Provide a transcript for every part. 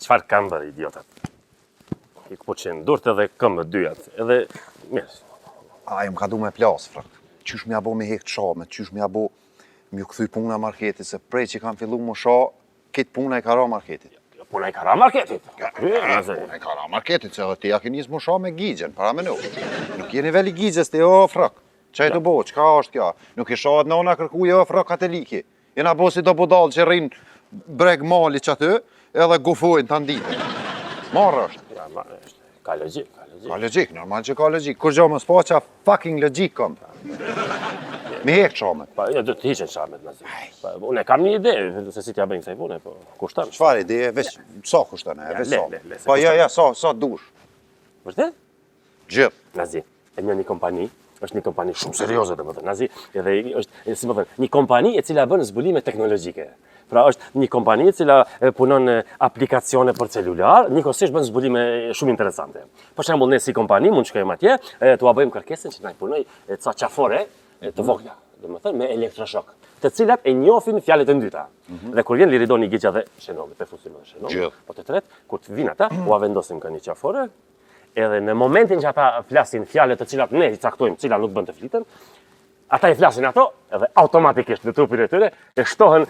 çfarë kanë bërë idiotat. I po qenë durët edhe këmbë dyjat, edhe mirë. Ajo më ka du me plasë, frak. Qysh m'ja bo me hektë shamet, qysh m'ja bo m'ju këthy puna marketit, se prej që kam fillu më sha, këtë puna i ka ra marketit. Puna i ka ra marketit. Puna i ka ra marketit, se edhe ti a ke njës më sha me gjigjen, para me nuk. Nuk jeni veli gjigjes të jo, frak. Qaj të bo, qka është kja? Nuk i shahet nona kërku jo, frak kateliki. Jena bo si do budal që rinë breg mali që aty, edhe gufojnë të nditë. Marrë është. Ka logjik, Ka logjik, normal që ka logjik. Kur gjo më s'pa qa fucking logjik kom. Me hek qamet. Jo, do të hiqen shamet, Nazi. Unë kam një ide, se si t'ja bëjnë kësaj pune, po kushton. Çfarë ide, veç sa kushton e, veç sa. Po ja, sa dush. Vërtet? Gjithë. Nazi, e një kompani, është një kompani shumë serioze, domethënë, Nazi, edhe është, si më thënë, një kompani e cila bën zbulime teknologjike. Pra është një kompani e cila punon aplikacione për celular, njëkohësisht bën zbulime shumë interesante. Për shembull, ne si kompani mund shkojmë atje, t'ua bëjmë kërkesën që na i punoj ca qafore të vogla, domethënë me elektroshok, të cilat e njohin fjalët e dyta. Dhe kur vjen liridoni Gixha dhe Shenovi, pe fusim me Shenovi, po të tretë, kur të vinë ata, ua vendosim kënë një qafore, edhe në momentin që ata flasin fjalët të cilat ne i caktojmë, cila nuk bën të fliten, ata i flasin ato, edhe automatikisht në trupin e tyre, e shtohen,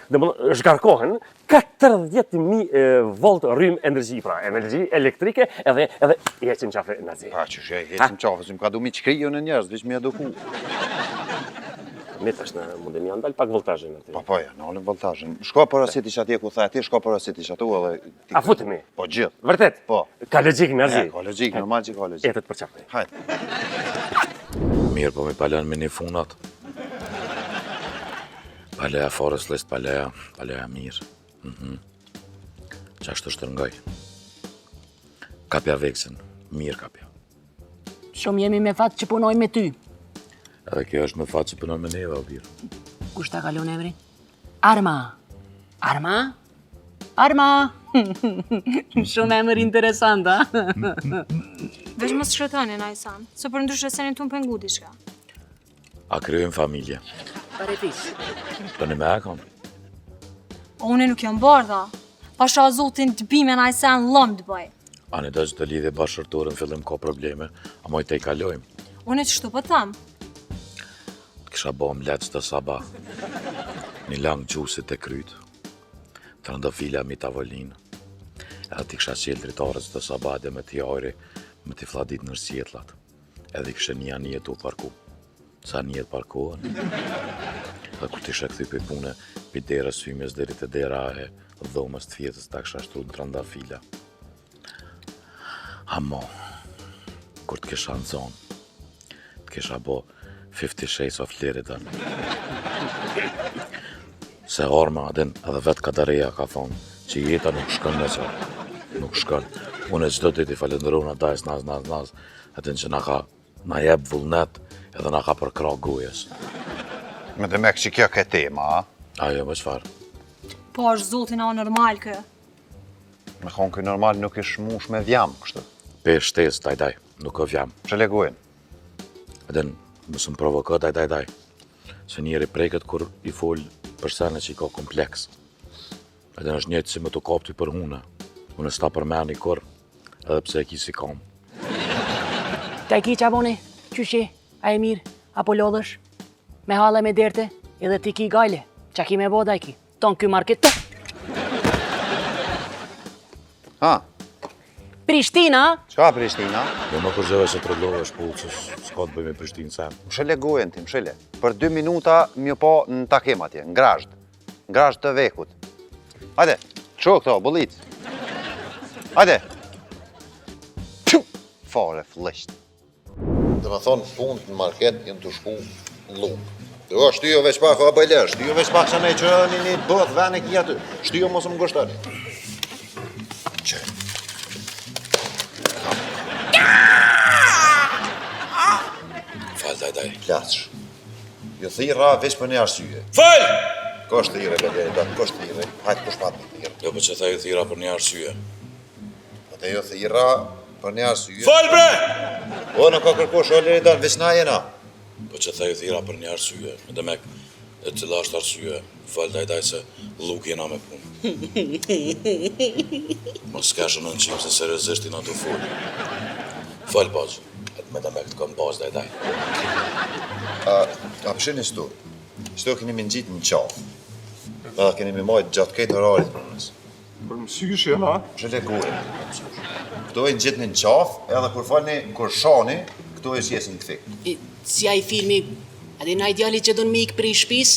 zhgarkohen 40.000 volt rrym energji, pra energji elektrike, edhe i heqin qafe Nazi. Pa që shë, heqin qafe, si më ka du mi qkriju në njerës, vish mi eduku. Me tash në mundin janë dalë pak voltajën aty. Po ja, në olën voltajën. Shko parasit ish atje ku tha atje, shko parasit ish atu edhe... A futemi? Po gjithë. Vërtet? Po. Ka logjik, Nazi? Ka logjik, normal që ka logjik. Etet për qafë. Hajde. Mirë, po me palën me një funat. Paleja forës list, paleja mirë. Qashtu shtërngoj. Kapja veksin, mirë kapja. Shumë jemi me fatë që punoj me ty. Edhe kjo është me fatë që punon me neve, o birë. Kush ta kalon emrin? Arma. Arma? Arma! Shumë emër interesant, a? Veç mos shkretoni, Najsan, se për ndryshe se një tunë pengu diçka. A kryojmë familje. Pare fish. Të në me e kam. Une nuk jam bardha. Pasha zotin të bime Najsan lëm të bëj. Ani do që të lidhe bashkërtorën fillim ka probleme, a moj të i kalojmë. Une që shtu për thamë. Kisha bo mlec të sabah. Një lang gjusit e kryt. Të rëndofila mi tavolinë. Edhe t'i kisha qelë dritarës të sabah dhe me t'i ajri, me t'i fladit nër sjetlat. Edhe i kishe një anijet u parku. Sa anijet parkohen. Dhe kur t'ishe këthy për pune, për dera symjes deri të dera e dhomës të fjetës ta kisha shtru në trëndafila. Amo, kur t'kisha në zonë, t'kisha bo 50 Shades of Liridan. Se arma adin edhe vetë Kadareja ka thonë që jeta nuk shkën nëse. Nuk shkën. Unë e qdo dit i falendëru në dajs naz, atin që na jeb vullnet edhe na ka përkra gujës. Me dhe mek që kjo ke tema, a? Ajo, me qfar? Po është zotin a normal kë. Me thonë këj normal nuk ish mush me vjam, kështë. Pe shtes, daj, nuk o vjam. Që legojnë? Atin, mësë më provokët, daj. Se njeri preket kur i fol për sene që i ka kompleks. Edhe është njëtë si më të kapti për hune. Unë s'ta përmeni kur, edhe pse e ki si kam. Ta i ki qaboni, qyshi, a e mirë, apo lodhësh, me hale me derte, edhe ti ki gajle, qa ki me boda i ki, ton ky market të. Ha? Prishtina? Qa Prishtina? Dhe më kërgjeve se të rëllove është pullë që s'ka të bëj me Prishtinë sen. Më shële gojen ti, më shële. Për 2 minuta mjë po në takim atje, në grasht. Në grasht të vekut. Hajde, qo këto, bullit. Hajde. Pju, fare flesht. Dhe me thonë, punët në market jenë të shku në lumë. Jo, shtyjo veç pak, o bëjler, shtyjo veç pak që ne që një bëth vene kia ty. Shtyjo mos më ngoshtoni. Që. Falë, daj. Plasësh. Jo thira veç për një arsye. Falë! Ko është thire, Beleri, ko është thire. Hajtë kush pat një thire. Jo, për që thaj thira për një arsye. Ate jo thira për një arsye. Falë, bre! O, në ka kërkosh, o Leridan, veç na jena. Po që thaj thira për një arsye, me demek, e cila është arsye, falë daj se luk jena me punë. Mos s'ka shumë në qimë se seriozisht i në të full. Fal, bazë. Atë me të me këtë kom bazë dhe. A pëshin e stu? Stu keni me ngjit në qafë. Dhe keni me majtë gjatë këtë orarit për nësë. Për mësysh jena? Shële kure. Këto e ngjit në qafë, edhe kur falni, kur shani, këto e shjesin të fikë. Si ai filmi, a di na ideali që don me ik prej shtëpis,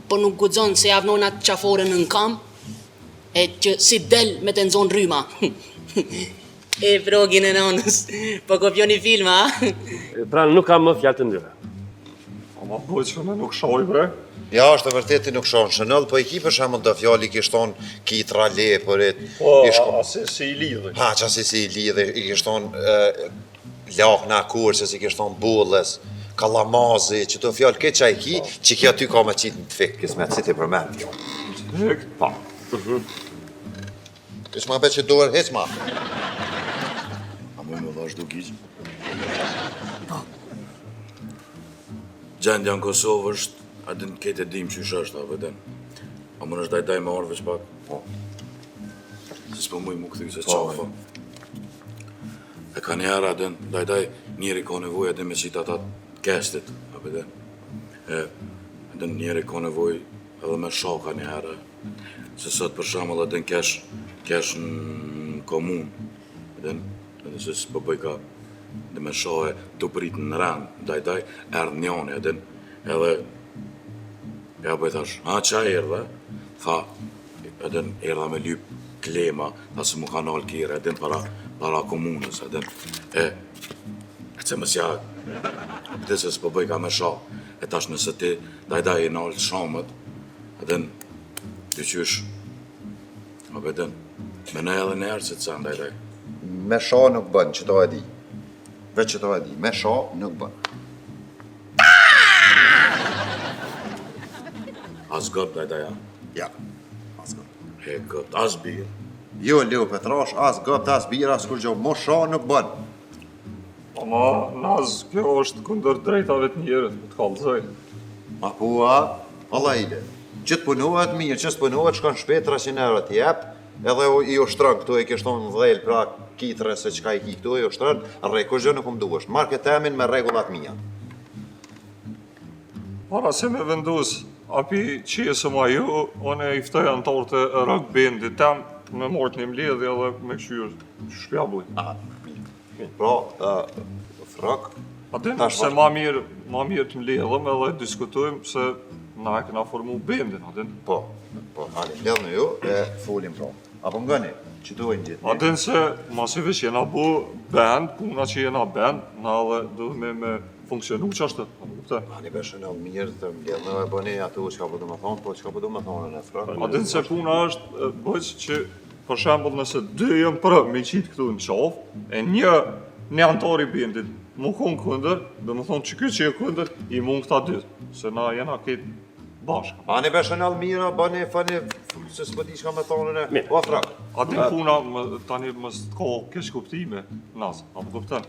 po nuk guxon se javnon atë qaforën në kam, e që si del me të nxon rryma. E frogin e nanës, po kopjoni filma, a? Pra nuk kam më fjalë të ndryve. Ama bëjt që me nuk shoj, bre. Ja, është e vërtet ti nuk shonë shënëll, po i ki për shemull të fjali kishton kitra lepurit. Po, si i lidhe. Ha, qasi si i lidhe, i kishton lakna kurse, si kishton bullës, kalamazi, që të fjallë këtë që i ki, që kja ty ka me qitë në të fikë, kismet, si ti përmen. Hek, pa. Ishma be që duher, heqma. A më dhash du gjizë? Gjendja në Kosovë është, a din këtë e dim që është, a vëden. A më nështë daj me orë veç pak? Po. Se s'po muj mu këthy se qafa. E ka njerë, a din, daj njeri ka nevoj, a din me qita ta kestit, a vëden. A din njeri ka nevoj edhe me shaka njerë. Se sot për shamëll, a din kesh në komun, a din, edhe se s'po bëj ka dhe me shohe të prit në rënd, daj, erdh njani, edhe, ja bëj thash, qa erdhe? Tha, edhe erdha me lyp klema, tha se mu ka nalë kire, edhe para komunës, edhe, e që mësja, këtë se s'po bëj ka me shohe, e tash nëse ti, daj, e nalë shamët, edhe, ty qysh, edhe, me ne edhe njerë që të sen, daj. Me sha nuk bën, që to e di. Veç që to e di, me sha nuk bën. As gëp, daj, ja? Ja, as gëp. E gëp, as birë. Jo, Leo Petrash, as gëp, as bira, as kur gjo, mo sha nuk bën. Ama, naz, kjo është kundër drejtave të njerët, më të kallëzoj. Ma pua, Allah ile. Që të punohet mirë, që s'punohet, shkon shpet 300 euro t'jep, edhe i ushtron këtu e kishton dhejl pra kitre se qka i ki këtu e ushtron, kur gjë nuk më duhesh. Marketemin me regullat mija. Para se me vendus, api qesë ma ju, one i ftoj antarë të rëk bendit tem, me mort një mledhje dhe me këshyrë, që shpja buj. Pra, frak, A din, se ma mirë të mledhëm edhe diskutojmë se na e këna formu bendin, a din? po, hali, ledhë në ju e folim pra. Apo mgëni, që tu e në gjithë. A din se masive që jena bu band, puna që jena band, na dhe duhme me funksionu që ashtë, a më kupte? Ani beshën e mirë të mbledhë në e bëni atu që ka përdu me thonë, po që ka përdu me thonë në frak. A din se puna është bëjtë që, për shembull, nëse dy jëmë për me qitë këtu në qafë, e një antar i bendit mu konë këndër, dhe më thonë që këtë që e këndër, i mund këta dytë, se na jena këtë bashkë. Ani beshën e mira, bëni, fani, se s'po di shka me thonë në, o frak. A din puna tani më s'ka kesh kuptime, nas, a më kupten?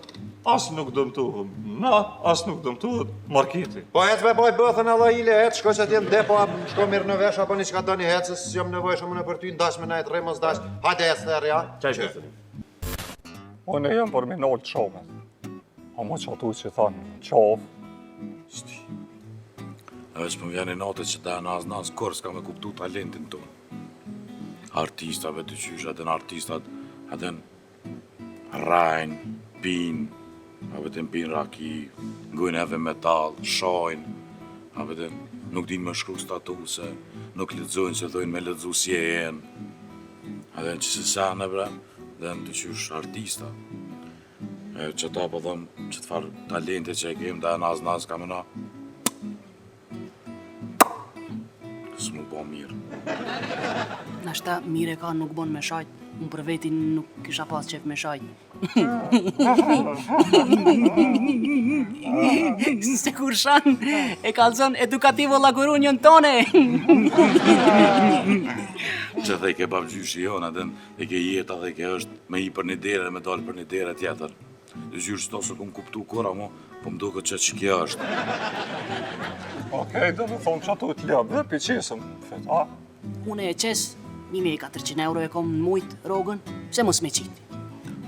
As nuk dëmtuhëm na, as nuk dëmtuhet marketi. Po hec me baj bëthën edhe ile, hec, shko që t'jem depo, shko mirë në vesh, apo një qka të një hec, se jam nevojshëm në për ty, ndash me najtë rejmës, ndash, hajde hec të erja. Qaj shkësëri? Unë jam për me nalë të shamet. A më që atu që thanë, qafë, sti. E veç më vjeni natët që da nas kur s'ka me kuptu talentin tonë. Artistave të qysh, adën artistat, adën rajnë, pinë, a vetëm pinë raki, ngujnë edhe metal, shajnë, a vetëm nuk din me shkru statuse, nuk lexojnë që dojnë me lexu si e jenë. A vetëm që se sene bre, dhe në të qysh artista. E që ta po thëmë që të farë talente që e kemë, da nas ka me na. S'mu bo mirë. Nashta mire ka nuk bon me shajt, unë për vetin nuk kisha pas qef me shajt. Se kur shan e kalzon edukativo lagurunjën tone. Që dhe i ke babgjyshi jonë, adën e ke jeta dhe ke është me i për një dere, me dalë për një dere tjetër. Dhe gjyrë s'to se kom kuptu kora mo, po më duke që kja është. Okej, dhe me thonë që atu të ljabë, dhe për qesëm, fet, a? Une e qes, 1.400 euro e kom në mujt, rogën, pse mos me qitë?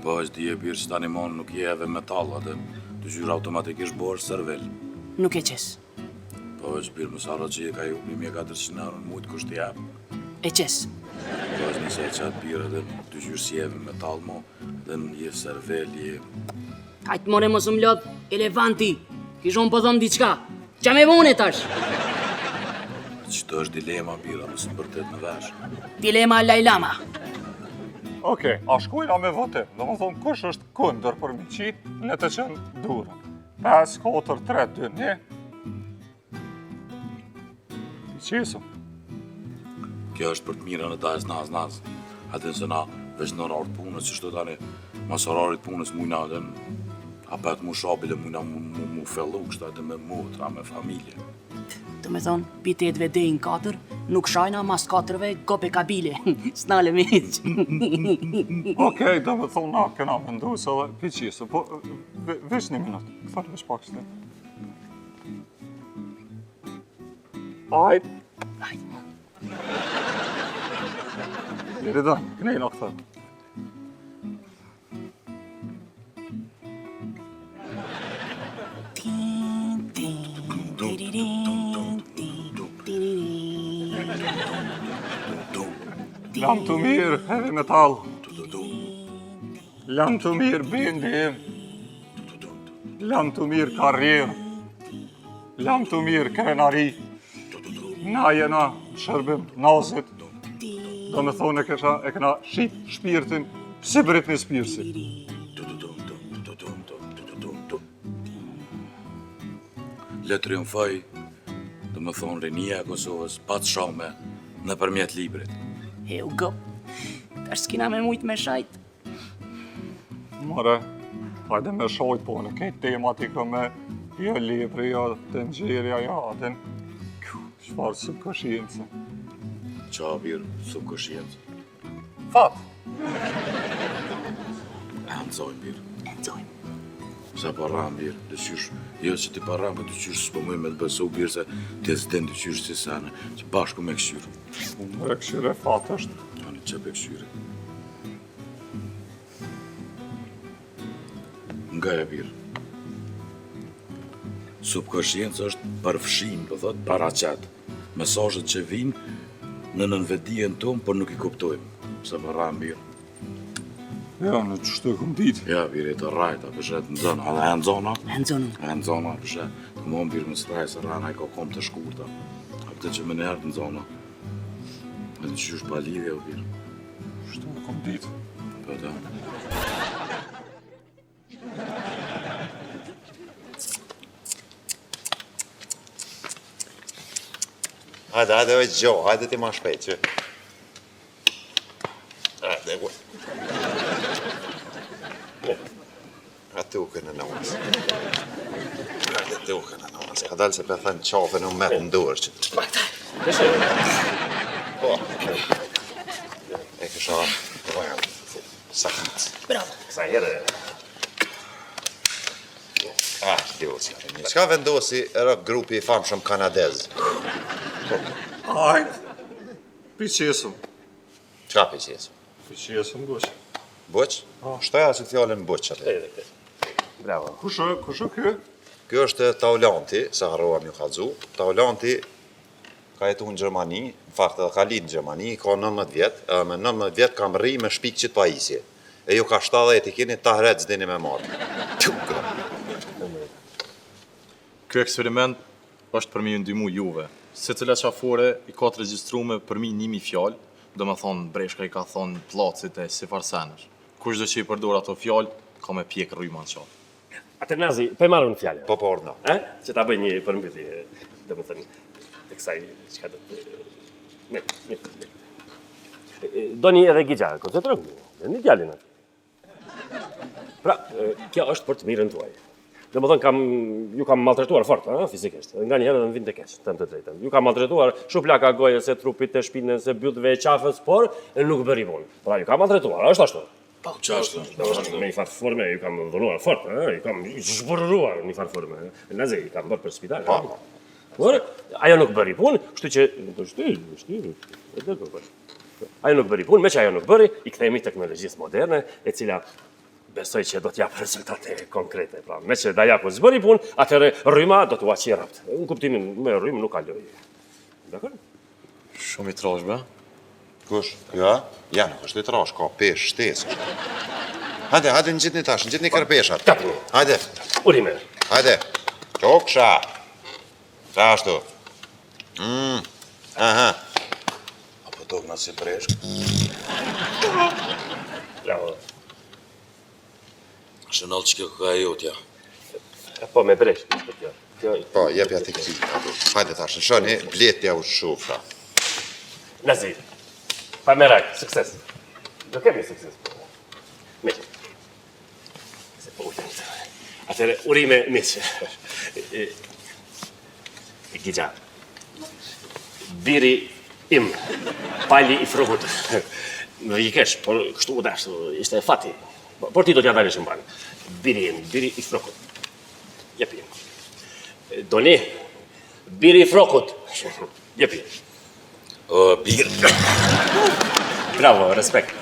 Po është dije birë që tani mon nuk je edhe metall atë, të gjyrë automatikisht borë servel. Nuk e qes. Po është birë mësara që je ka ju 1.400 euro në mujtë kështë jepë. E qes. Po është nëse e qatë birë edhe të gjyrë si jeve metall mo, dhe në je servel, je... Hajtë more mos më lodh elefanti. Kishon po thom diçka. Qa me vone tash? Qëto është dilema birë, mësë më bërtet në vesh. Dilema lajlama. Okej, a shkojna me votim. Do më thonë, kush është kundër për mi qitë, le të qenë durën. 5, 4, 3, 2, 1. I qesëm. Kjo është për të mirën e dajës naz. Atë nëse na veç në orarë punës, që shto tani, mas orarit punës mujna edhe apet mu shabile mujna mu fellu, kështë edhe me motra, me familje. Të me thonë, pitetve dejnë 4, nuk shajna mas 4-ve gope kabile. S'nale me hiq. Okej, do më thonë, na këna mendu se dhe pi qesëm, po veç një minut, këthar veç pak shtë. Ajt. Jeri da, kënejna këthar. Lam të mirë, heavy metal. Lam të mirë, bendim. Lam të mirë, karrierë. Lam të mirë, krenari. Na jena shërbim nazit. Do me thonë e këna shqip shpirtin, si Britney Spearsi. Le triumfoj, do me thonë rinia e Kosovës, pa të shome, në përmjet librit. E u gëp. Tash s'kina me mujt me shajt. More, hajde me shojt po në kejt tematikë me jo libri, jo të nxirja, jo atin. Shfarë subkonsciencë. Qa birë, subkonsciencë. Fat. E nëzojnë birë. Enzojmë. Sa parram birë, dhe qysh, jo që ti parram, po të qysh s'po mëj me të bësu birë se të zden të qysh si sene, që bashku me këshyrë. Me këshyre fat është. Ani që pe këshyre. Nga e birë. Subkonsciencë është përfshim, po thot, paraqet. Mesazhet që vinë në nënvetdijen tonë, por nuk i kuptojmë. Sa parram birë. Ja, në qështu e këm ditë. Ja, birë e të rajta, përshet në zona. A dhe e në zona? Enzonëm. E në zona, përshet. Këmon birë më së se rana i ka kom të shkurta. A këtë që më nërë në zona. E në qysh pa lidhja, o birë. Qështu e këm ditë. Po da. Hajde, veç gjo, hajde ti ma shpejt, që. Hajde, gu. Hajde u kënë në unë. Hajde ti u kënë në unë. Ka dalë se për thënë qafën u metë në duër që. Po. E kësha, sakit. Bravo. Sa herë. Ljoci. Qka vendosi rock grupi i famshëm kanadez? Ajt. Piqesëm. Qka pëqesë? Piqesëm, guq. Buq? Shtoja që fjallën buq atë. Bravo. Kushë kë? Kjo është Taulanti, se harrova m'ju kallzu. Taulanti ka jetu në Gjermani, në fakt edhe ka linë në Gjermani, ka 19 vjetë, edhe me 19 vjetë kam rri me shpikqit pajisje. E ju ka 70 i kini ta hret zdini me marë. Ky eksperiment është për me ju ndihmu juve. Se cila qafore i ka të regjistrume për mi 1000 fjallë, do me thonë Breshka i ka thonë placit e si farsenësh. Kush do që i përdor ato fjallë, ka me pjek rryma në qatë. Atër nazi, pe marrë në fjallë. Po orna. Që ta bëj një përmbyti, dhe më thënë, të kësaj, që ka të... Doni edhe gigja, koncentrojmë, një djallin atë. Pra, kjo është për të mirën tuaj. Dhe më thënë, ju kam maltretuar fort, fizikisht. Nga një herë dhe më vind të keq, të drejtën. Ju kam maltretuar, shu plaka goje se trupit të shpinën, se bytëve e qafës, por nuk bëri punë. Pra, ju kam maltretuar, është ashtu. Po, qashtu? Me një farë forme, ju kam dhunuar fort, ju kam zhbërruar një farë forme. Nëse, ju kam bërë për spital. Por, ajo nuk bëri punë, kështu që... Ajo nuk bëri punë, me që ajo nuk bëri, i kthehemi teknologjisë moderne, e cila besoj që do t'jap rezultate konkrete. Pra, me që Dajaku zbëri punë, atëre rryma do t'u aqi rapt. Në kuptimin me rrymë nuk kaloj. Dakor? Shumë i trash, be? Kush? Ja? Ja, nuk është i trash, ka pesh, shtesë. Hajde, në gjithë një tash, në gjithë një kërpeshat. Kapni. Hajde, Urime. hajde. Qoksha. Qa ashtu? Aha. Apo tok na si breshk. Bravo. Shënall që kjo ka e jotja. Po me bresh, kjo. Po, jep ja të këti. Hajde tash, në shoni, bletja u shufra. Nazir. Pa merak, sukses. Do kemi sukses. Me që. Se po ujtë. Atëre, urime miqë. Gigja. Biri im. Pali i frugut. Më i kesh, por kështu u dash, ishte fati. Por ti do t'ja dalish në banë. Biri im, biri i frokut. Jepi. Doni, biri i frokut. Jepi. O, bir. Bravo, respekt.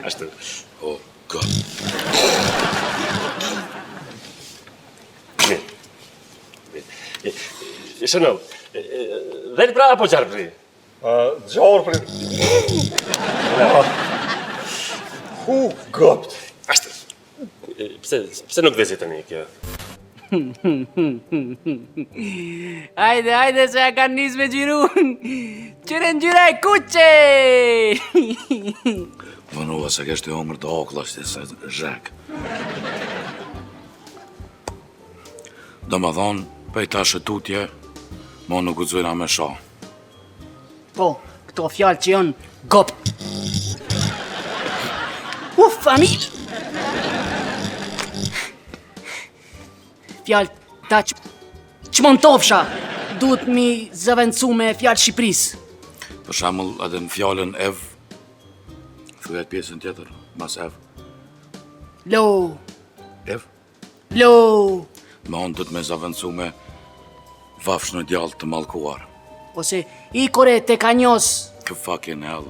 Ashtu. O, god. Shënëm, dhe pra apo gjarë? Gjarë për... Hu, gopt. Ashtu. Pse nuk vezit të një kjo? Hajde, se ja kanë nis me gjiru. Qyre në gjyra e kuqe! Vënova se kështë e omër të oklasht e se zhek. Do më thonë, pej ta shëtutje, mo nuk u dzojna me sha. Po, këto fjallë që janë gopt. Familë! Fjallë ta që më në tofsha, duhet mi zëvencu me fjallë Shqipëris. Për shamull, edhe në fjallën ev, thujet pjesën tjetër, mas ev. Lo, Ev? lo, Me onë dhët me zavëncu me vafsh në djallë të malkuar. ose i kore te ka njos. Kë fucking hell.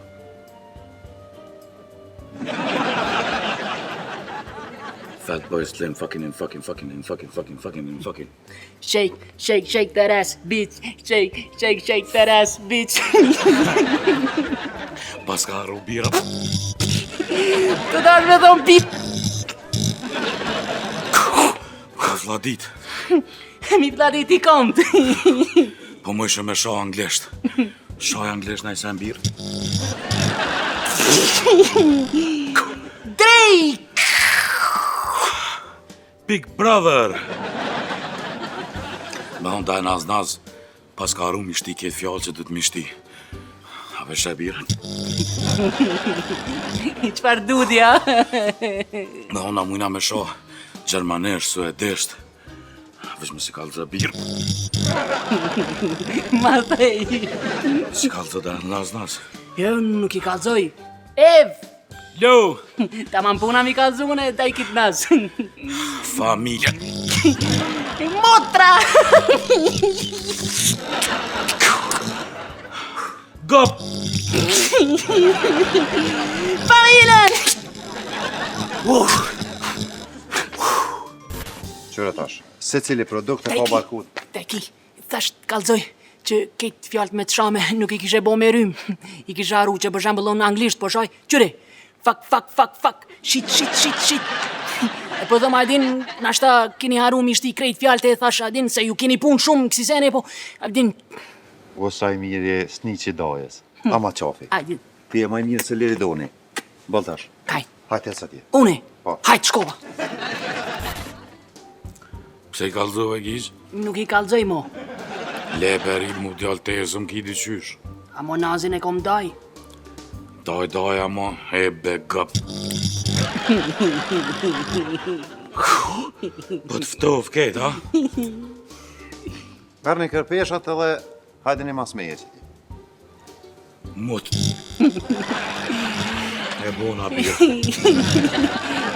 Fat boy slim fucking in fucking. Shake that ass, bitch. Shake that ass, bitch. Pas ka arru bira. Të dash me thonë pip. Ka vladit. Mi vladit i kom. Po më ishe me sha anglesht. Shaj anglesht na i sen birë. Drake! Big brother! Me unë daj naz, pas ka arru mishti këtë fjallë që du të mishti. A veshe birë. Qfar dudja? Me unë a mujna me sha gjermanesht, suedesht. Vesh me si kalë zë birë. Ma thej. Si kalë zë da naz. Jo, nuk i kalzoj. Ev! Lo! Ta man puna mi kalzune, da i kit nas. Familja. Motra! Gop! Familjen! Qyre tash, se cili produkt e ka barkut. Teki, thash kalzoj që këtë fjallët me të shame nuk i kishe bo me rym. I kishe arru që për shembull në anglisht, po shaj, qyre, fuck, shit. E po thëm, Adin, nashta kini haru mishti krejt fjallët e thash, Adin, se ju kini pun shumë kësi sene, po, Adin, O saj mirë sni që dajes. Ama qafi. Adin, Ti e maj mirë se leri doni. Bol tash. kaj, Hajtë e sa tje. une, Po. hajt shkova. Pse i kalzove gjizë? Nuk i kalzoj mo, Le perit mu djallë tezëm ki di qysh. a mo nazin e kom daj. Daj, ama, e be gëp. Po të ftov ketë, ha? Merë një kërpeshat edhe hajde një mas me jeqit. Mut. E bona birë.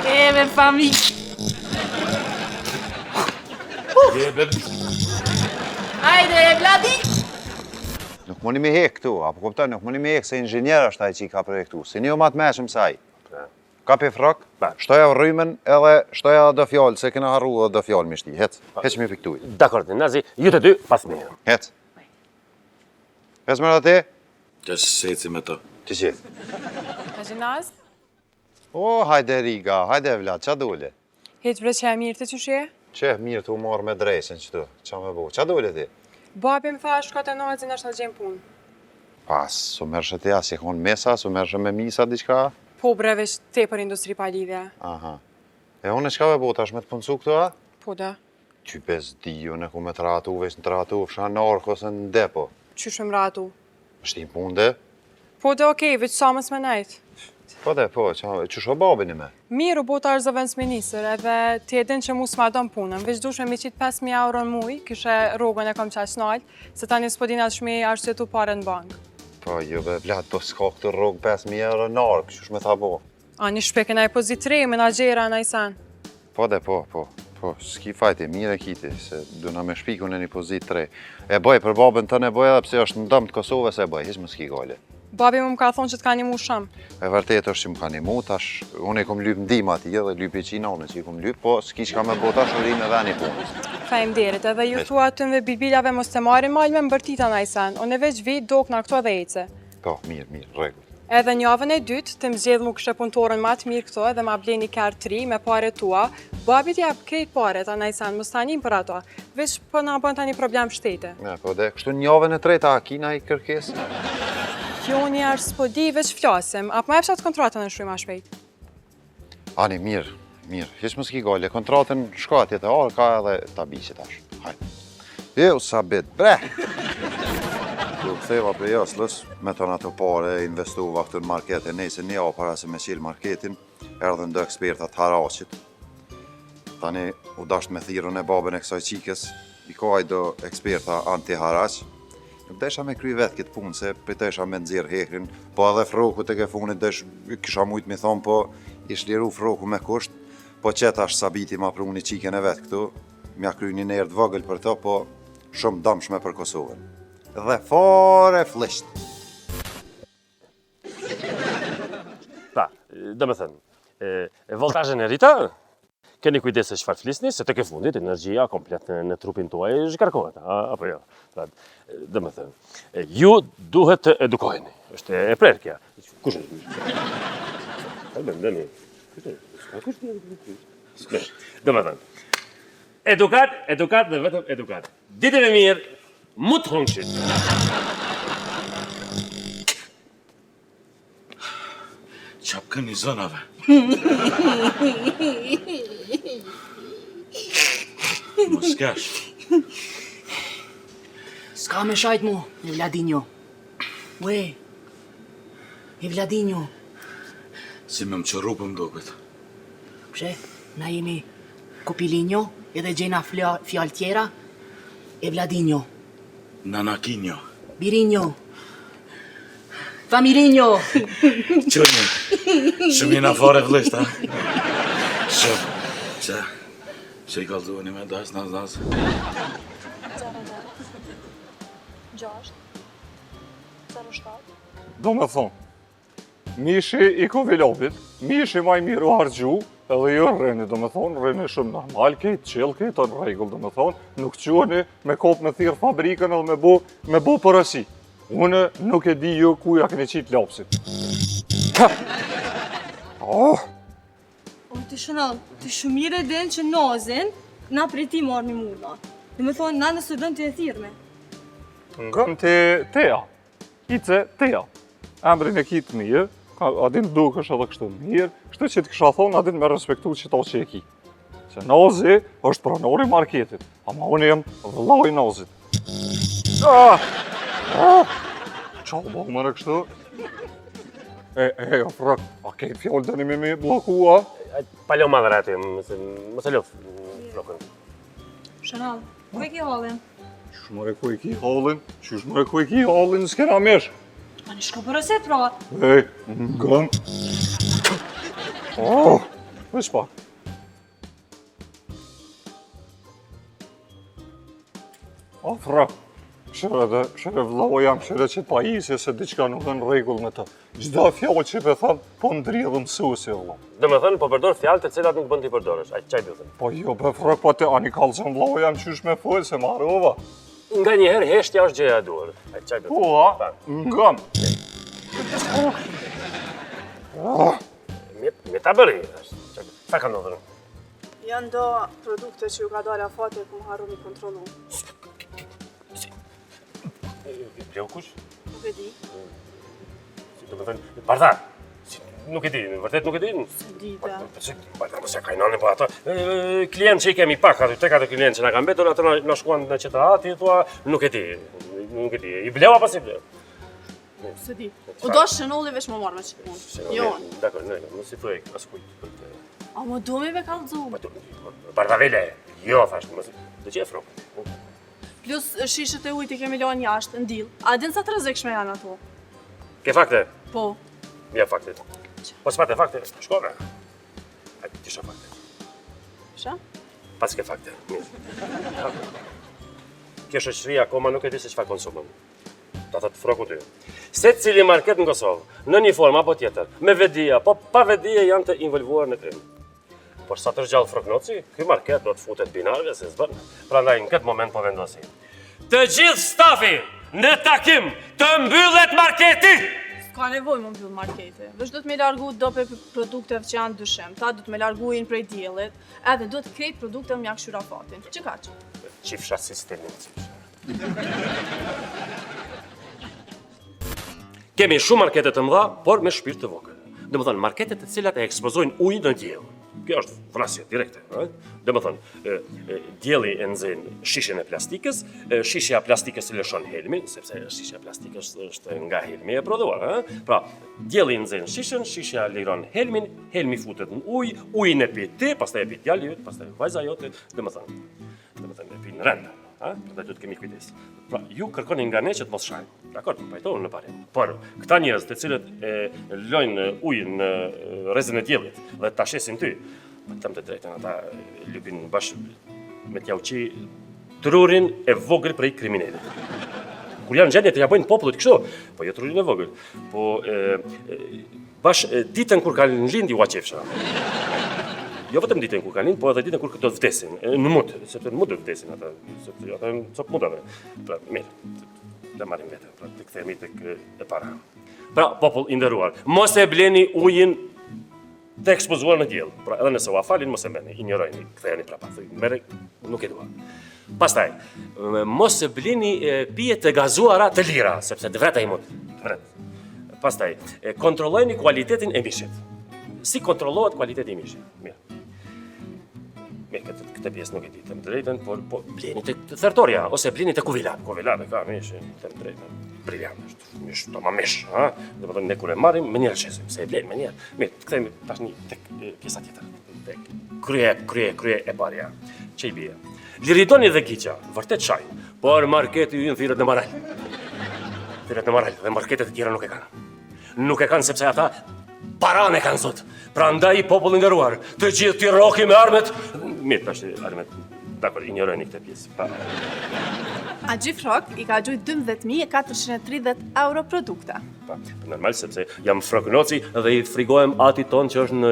E me fami. E be... Hajde, Vladi! Nuk Muni me hek këtu, apo kuptoj, nuk muni me hek se inxhinier është ai që i ka projektu. Si një ma të meshëm se ai. Ka pe frok, shtoja rrymen edhe shtoja do fjallë, se kena harru edhe do fjallë mishti. Hec, heq mi piktuj. Dakor, Nazi, ju të dy pas me. Hec. Hec më ti? Që seci me të. Ti qith. Në gjimnaz? O, hajde Riga, hajde Vlad, qa dole? Heq bre që e mirë të qëshje? Që mirë të u marrë me drejsen qëtu, qa me bo, qa dole ti? Babi më tha shko të nozin është në gjemë punë. Pas, su mërshë ti as, si konë mesa, su mërshë me misa diqka? Po bre veç te për industri pa lidhja. Aha. E unë e qka me bo, tash me të puncu këtu, a? Po da. Qy bez diju në ku me të ratu, veç në të ratu, fsha në orkë ose në depo. Qysh me mratu? Shtim punde? Po da okej, veç sa mës me najtë. Po dhe, po, qysh o babin i me? Mirë u bota është zëvëns ministër, edhe ti e din që mu s'ma don punën. Veç dush me qitë 5.000 euro në muj, kishe rogën e kom qash nalë, se tani s'podin atë shmi arsjetu pare në bankë. Po, jo be, Vlad, po s'ka këtë rogë 5.000 euro në ark, qysh me tha bo? A një shpeke na i pozitre, me na gjera na i sen. Po dhe, po, s'ki fajti, mire kiti, se du na me shpiku në një pozit 3. E bëj, për babën tënë e bëj edhe pse është në dëmë të Kosovës e bëj, hiq më s'ki gale. Babi më ka thonë që t'ka një mu shumë. E vërtet është që më ka një mu, tash, unë i kom lyp ndima ati dhe lypi qinone që i kom lyp, po s'ki që ka me bo tash uri me veni punës. Faleminderit, edhe ju thua tënve bilbilave mos të marrin mal me mbërtita na i sen. Unë veç vit dok na këto dhe ece. Po, mirë, rregull. Edhe javën e dytë të më zgjedh mu kështë punëtorën ma të mirë këto edhe ma bleni kërë 3 me pare tua. Babit jep krejt pare ta na i sen, mos tanim për ato. Veç po na bën tani problem shtete. Ja, po dhe, kështu një javën e treta, a kina i kërkes? Jo një arë s'po di, veç flasim. Apo ma e fshat kontratën në shry ma shpejt? Ani, mirë, hiq më s'ki gale, kontratën shko atje të arë, ka edhe ta biqit tash. Hajde. Jo, sa bit, bre! Tu ktheva për jaslës, me tonë ato pare, investuva këtu në market e nejse një para se me qilë marketin, erdhën do ekspertat haraqit. Tani u dasht me thirën e babën e kësaj qikës, i kaj do eksperta anti-haraq. Nuk desha me kry vetë këtë punë, se pëtesha me nëzirë hekrin, po edhe froku të ke funit kisha mujtë mi thonë, po ish liru froku me kusht, po qeta është sabiti ma pruni qiken e vetë këtu, mja kry një nërë të vogël për to, po shumë damshme për Kosovën. Dhe fare flisht. Pa, do me thënë, voltajën e rita, keni kujdes se çfarë flisni, se të ke fundit energjia komplet në trupin tuaj zhkarkohet, apo jo. Do me thënë, ju duhet të edukoheni. Është e prerë kja. Kush është? Do me thënë, edukat dhe vetëm edukat. Ditën e mirë, mu të hongshit. Qapkën i zonave. Mos kesh. S'ka me shajt mu, e Vladinjo. Ue, e Vladinjo. Si me më qërrupëm do këtë. Pse, na jemi Kopilinjo, edhe gjena fjallë tjera, e Vladinjo. Nanakinjo. Birinjo. Familinjo. Qënjë. Shumë jena fare vlisht, ha? Shumë. Që i kalzuani me das, nas. 6, 07. Do me thonë, mishi i Kovilovit, mishi maj mirë u hargju, edhe jo rreni, do me thonë, rreni shumë normal, kejtë qilë, kejtë në regull, do me thonë, nuk quani me kopë me thirë fabrikën edhe me bo përësi. Une nuk e di ju ku ja keni qitë lapsit. O, të shënall, të shumire den që nozin, na prej ti marrë një murda. Dhe me thonë, na nësë dënë të e thirme. Ngëm të teja, ice teja. Emrin e kitë mirë, adin dukesh edhe kështu mirë, kështu që të kësha thonë, adin me respektu që ta që e ki. Se Nozi është pronori marketit, ama unë jem vëllai Nozit. Qa u bëhë më në kështu? O frak, a kejtë fjallë të një me blokua? Paleo madhrati, mëse lufë flokën. Shënall, ku e ki halin? Qysh më reku e ki halin, s'kena mesh. A një shko përësit, pra? Ej, ngëm. Veç pak. Frak, Shere vllau jam shere që pajisje se diçka nuk në rregull me të. Çdo fjalë që pe thon, po ndridhë mësuesi valla. Do me thënë, po përdor fjalë të cilat nuk bën t'i përdorësh. Ai çaj do thënë. Po jo, be frok, po te ani kallzon vllau jam qysh me fol se marrova. Nga njëherë heshtja është gjëja e duhur. Ai çaj do thënë. Po, a? Ngam. Me ta bëri. Sa ka ndodhur? Janë do produkte që ju ka dalë afati ku më harru mi kontrolu. Pleu kush? Nuk e di. Do me thënë, Barda, nuk e di, vërtet nuk e di? Se dita. Barda, mos e kajnoni, po ato klient që i kemi pak, aty tek ato klient që na kanë mbetur, ato na shkuan në qytet i thua, nuk e di. I bleu apo si bleu? Se di. U do shënolli veç më marrë me që punë. Jo. Dakor, mos i thuaj askujt. A më du me kallëzu. Barda vele, jo thash, mos. Do që e frok. Plus shishët e ujtë i kemi lanë jashtë, në dill. A din sa të rrezikshme janë ato? Ke fakte? Po. Ja fakte. Po s'pate fakte, shkove. A ti tisha fakte. Isha? Pas ke fakte. Kjo shoqëria akoma nuk e di se çfarë konsumon. Ta thot froku ty. Se cili market në Kosovë, në një formë apo tjetër, me vedia, po pa vedije janë të involvuar në krim. Por sa të rgjallë Froknoci, ky market do të futet binarve se s'bën. Prandaj në këtë moment po vendosi. Të gjithë stafi në takim të mbyllet marketi! Ka nevoj më mbyll markete. Vesh do të me largu dope produkteve që janë dyshim. Ta do të me larguin prej diellit, edhe do të krejt produkte me jakshura fatin. Që ka që? Qifsha sistemin, qifsha. Kemi shumë marketet të mëdha, por me shpirt të vogël. Dhe më thënë, marketet të cilat e ekspozojnë ujë në diell. Kjo është vrasje direkte. Dhe më thënë, dielli e nxen shishën e plastikës, shishja plastikës i lëshon helmin, sepse shishja plastikës është nga helmi e prodhuar. Pra, dielli nxen shishën, shishja liron helmin, helmi futet në ujë, ujin e pi ti, pastaj e pi djali yt, pastaj vajza jote, dhe më thënë, e pi në rend. Prandaj duhet kemi kujdes. Pra, ju kërkoni nga ne që të mos shajmë. Dakor, pajtohen në parim. Por këta njerëz të cilët e lojnë ujin në rrezën e diellit dhe ta shesin ty, them të drejtën, ata lypin bashkë me t'ja uqi trurin e vogël prej kriminalit. Kur janë gjendje të ja bëjnë popullit kështu, po jo trurin e vogël, po ditën kur kanë lindi ua qefsha. Jo vetëm ditën kur kanë lind, po edhe ditën kur do të vdesin, në mut, sepse në mut do të vdesin ata, sepse ata janë cop mutave. Pra, mirë, le marrim vetë, pra të kthehemi tek e para. Pra, popull i nderuar, mos e bleni ujin të ekspozuar në diell. Pra, edhe nëse u falin, mos e merrni, injorojni, ktheheni prapa. Merre, nuk e dua. Pastaj, mos e bleni pije të gazuara të lira, sepse të vreta i mut. Pastaj, kontrollojni cilëtetin e mishit. Si kontrollohet cilëteti i mishit? Mirë. Këtë pjesë nuk e di, të më drejten, por bleni të thërtoria, ose bleni të kuvilat. Kuvilat e ka mish, të më drejten, briljant është, mish, të ma mish, dhe më thënë ne kur e marrim, me njerë qesim, se e bleni me njerë. Mirë, të këthejmë tash një tek pjesa tjetër, tek krye e parja, që i bje. Liridoni dhe Giqa, vërtet shajnë, por marketi ju në thirët në maraj. Thirët në maraj, dhe marketet e tjera nuk e kanë. Nuk e kanë sepse ata paran e kanë zot. Pra ndaj i popullin nderuar, të gjithë t'i roki me armet. Mirë, tash armet, dakor, injorojni këtë pjesë. A Gjifrok i ka gjujt 12.430 euro produkte. Normal, sepse jam Froknoci dhe i frigohem ati ton që është në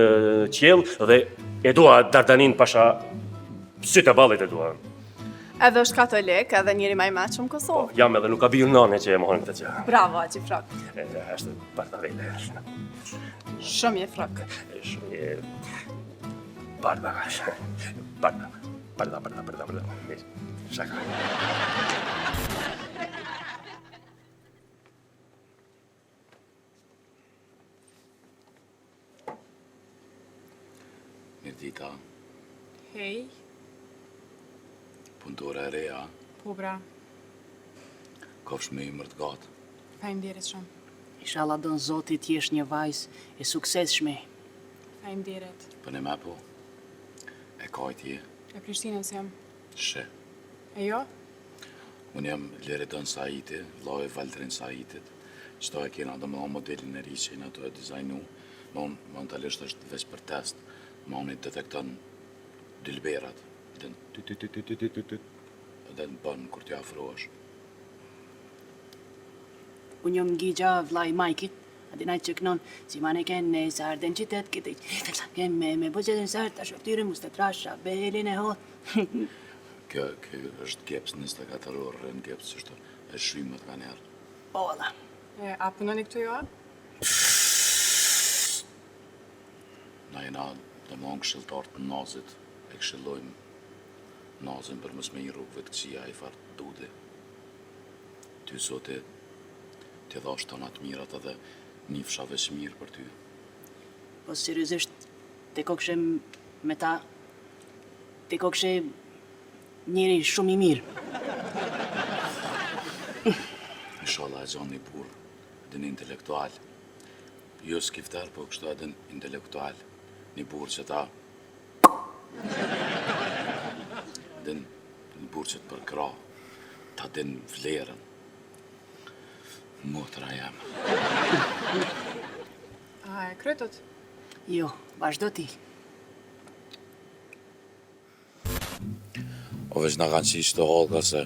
qiell dhe e dua Dardanin pasha sytë e ballit e dua. Edhe është katolik, edhe njëri ma i meqëm Kosovë. Jam edhe nuk ka biju nane që e mohon këtë që. Bravo, a Gjifrok. Është Bardavele. Shumë je Frok. Shumë je... Barda. Mirë, shaka. Mirë dita, Hej, punëtore e reja, po bra, kofsh me imër të gatë. faleminderit shumë. Inshallah don Zoti t'jesh një vajzë e suksesshme. Faleminderit. Për në me po, e kajtje, E Prishtinës jam. shë. E jo? Unë jam Liridon Saiti, vllai i Valdrin Saitit. Qëto e kena do më modelin e ri që në ato e dizajnu, momentalisht është veç për test, më unë i detekton dylberat, dhe në ty, dhe në bën kur t'ja afrohesh. unë jom Ngigja, vllai i Majkit. Adi najtë që kënon, si ma ne kënë në sardën qytet, këtë kemë me bëgjet në sardë, të shoftyre, mustë të trasha, belin e hotë. Kjo është geps 24 orë, në geps që është e shrimët ka njerë. Po, valla. A punoni këtu jo? Na jena dhe mon këshilltar të nazit, e këshillojmë nazin për mës me i rrugëve të këqia i fartë dude. Ty zote, ti dhash tonat mirat edhe një fshave mirë për ty. Po, seriozisht, te kokëshe me ta, te kokëshe njeri shumë i mirë. Inshallah e zonë një burë, edhe një intelektual. Jo skiftar, po kështu edhe një intelektual. Një burë që ta... Edhe një burë që të përkra, ta din vlerën. Motra jam. A e krytët? Jo, vazhdo ti. O veç nga kanë qishë të halka se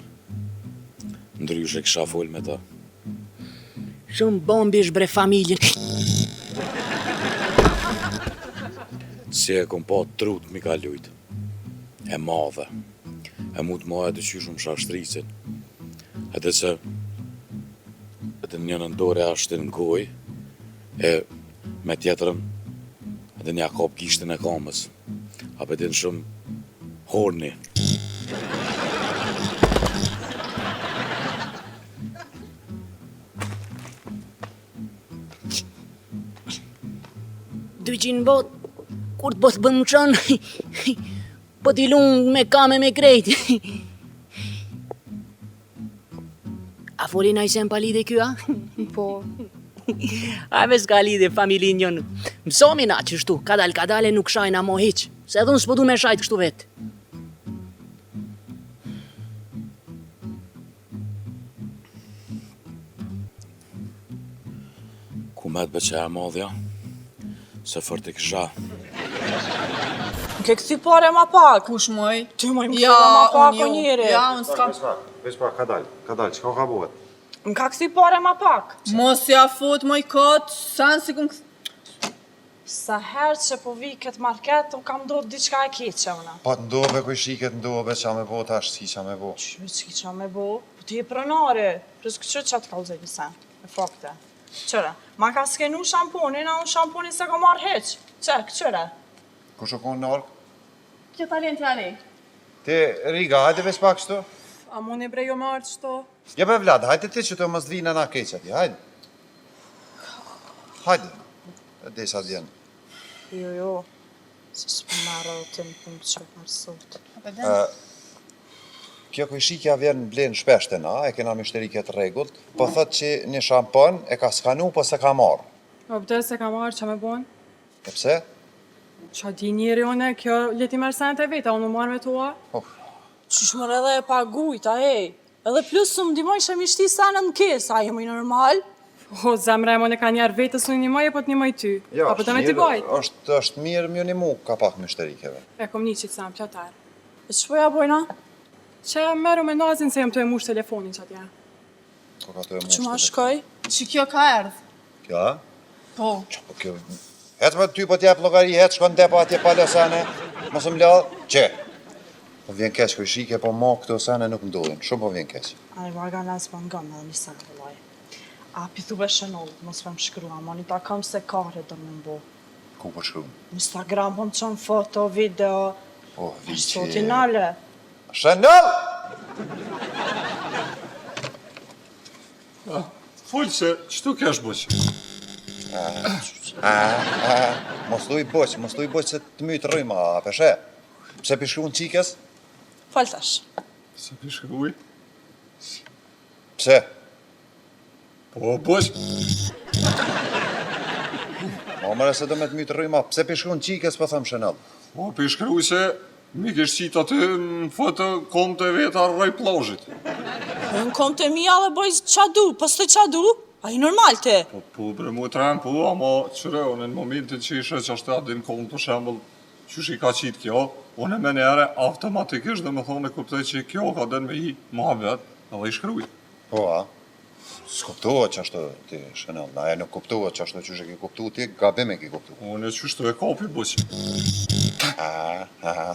ndryshe kësha full me ta. Shumë bombi është bre familjen. Si e kom pa trut mi ka lujt. E madhe. E mu të maja të qyshum shashtricin. Edhe se edhe një në ndore ashtë në goj, e me tjetërën edhe një kap gishtën e kamës. A pëtin shumë horni. $200 bot, kur të botë bëmë qënë, po t'i lungë me kame me krejt. A foli na i sen pa lidhe kjo, a? Po. A me s'ka lidhe familin njën. Mësomi na qështu, kadale nuk shajna mo hiq, se dhun s'po du me shajt kështu vetë. Ku me të beqe e madhja, se fërti kësha. Ke kësi pare ma pak. Kush moj? Ty moj më kësi ma pak o njeri. Ja, unë s'kam... Veç pak, ka dal, qka ka buhet? Më ka kësi pare ma pak. Mos ja fut moj kot, sen si kum... Sa herë që po vi këtë market, unë kam do diçka e keqe una. Po të ndobe kuj shiket ndobe qa me bo tash, si qa me bo. Që qa me bo? Po ti e pronare. Plus këtë që të kalzoj një sen, e fakte. Qëre, ma ka skenu shamponin, a unë shamponin se ka marrë heq. Qek, qëre? Kush o konë në ork? Kjo talent jali. Ti, Riga, hajde veç pak shtu? A mu një brejo me artë qëto? Ja be Vlad, hajde ti që të mos dhvina na keqa ti, hajde. Hajde, e dhe sa djenë. Jo, se s'po marrë o të në punë që mërsot. Kjo kujshikja vjen blenë shpesh të na, e kena mishterike të regullt, po thot që një shampon e ka skanu, po se ka marrë. O pëtë se ka marrë që me bon? E pse? Qa di njeri one, kjo leti mërsen të veta, unë më marrë me tua? Qysh mërë edhe e pagujta, ej. Edhe plus së më dimoj që mi shti sanë në kesë, a jemi normal? O, zemre e mone ka njerë vetës unë një maj, e po të një maj ty. Ja, a po të me t'i bajt? është mirë mjë një mu ka pak mishterikeve. E kom një qitë sam, qatar. E që po ja bojna? Që meru me nazin se jam të e mush telefonin që atja. Ko ka të e Që ma shkoj? Që kjo ka erdh. Kja? Po. Qa po kjo... Hecë më ty po t'jep logari, hecë shkon depo atje pa lësane, mos më lodh, që? Po vjen keq kujshike, po ma këto sane nuk ndodhin, shumë po vjen keq. Ai varga nësë më nga me dhe një sanë vëllaj. A pithu be shënollë, mos më shkrua, ma një ta kam se kare do më mbo. Ku po shkru? Instagram po më qënë foto, video, Oh, është të nale. Shënoll! Full se, qëtu kesh bëqë? Mos luj boq se të mytë rryma, a peshe? Pse pishkru në qikës? Faltash. Se pishkruj? Pse? Po, bëqë? Ma mëre se do me të mytë rryma, pse pishkru në qikës, po thëmë shënoll? Po, pishkruj se mi kesh qitë aty në foto kom të veta rrej plazhit. Në kom të mija dhe bojz qa du, pas të qa du? A i normal te? Po, bre mu të rem, po, ama qëre, unë në momentin që ishe që ashtë adin kom për shembl, qysh i ka qitë kjo, unë me njere automatikisht dhe me thonë e kuptoj që kjo ka den me i muhabet, edhe i shkruj. Po, a? S'kuptohet që ashtu ti, Chanel. Aja nuk kuptohet që ashtu që ke kuptu ti, gabim e ke kuptu. Unë e qështu e kapi, boq.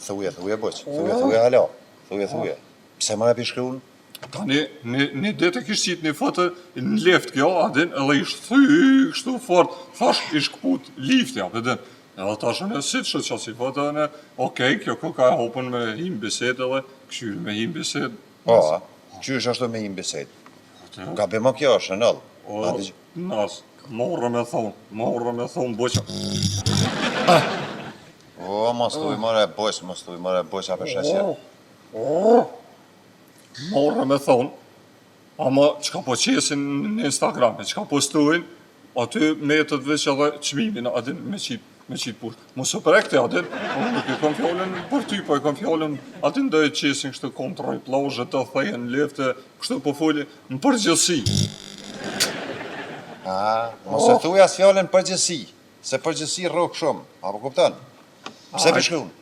Thuje, boq. Thuje, halo. Thuje. Pse më e pishkruun? Tani, një dete kishtë qitë një fotë në left kjo, adin, edhe ishtë kështu fort, thash ishtë këput liftja, vedin. Edhe tashën e si të shëtë qasi fotë, okej, kjo ka e hopën me him bised edhe këshyrë me him bised. Po, që është ashtu me him bised? Gabim o kjo, Chanel. Nas, morë me thonë, boqa. Mos tuj mëre boq, apë shesje. Morë me thonë, ama qka po qesin në Instagram, qka postojnë, aty metët veç edhe qmimin, adin me qitë push. Mos e prekte, adin, nuk e kam fjallën për ty, po e kam fjallën, adin dhe e qesin kështë kontra i plazhe, të thejën, lefte, kështë po folje në përgjësi. Mos e thuj as fjallën përgjësi, se përgjësi rrok shumë, apo kupton? Pse pishkruun?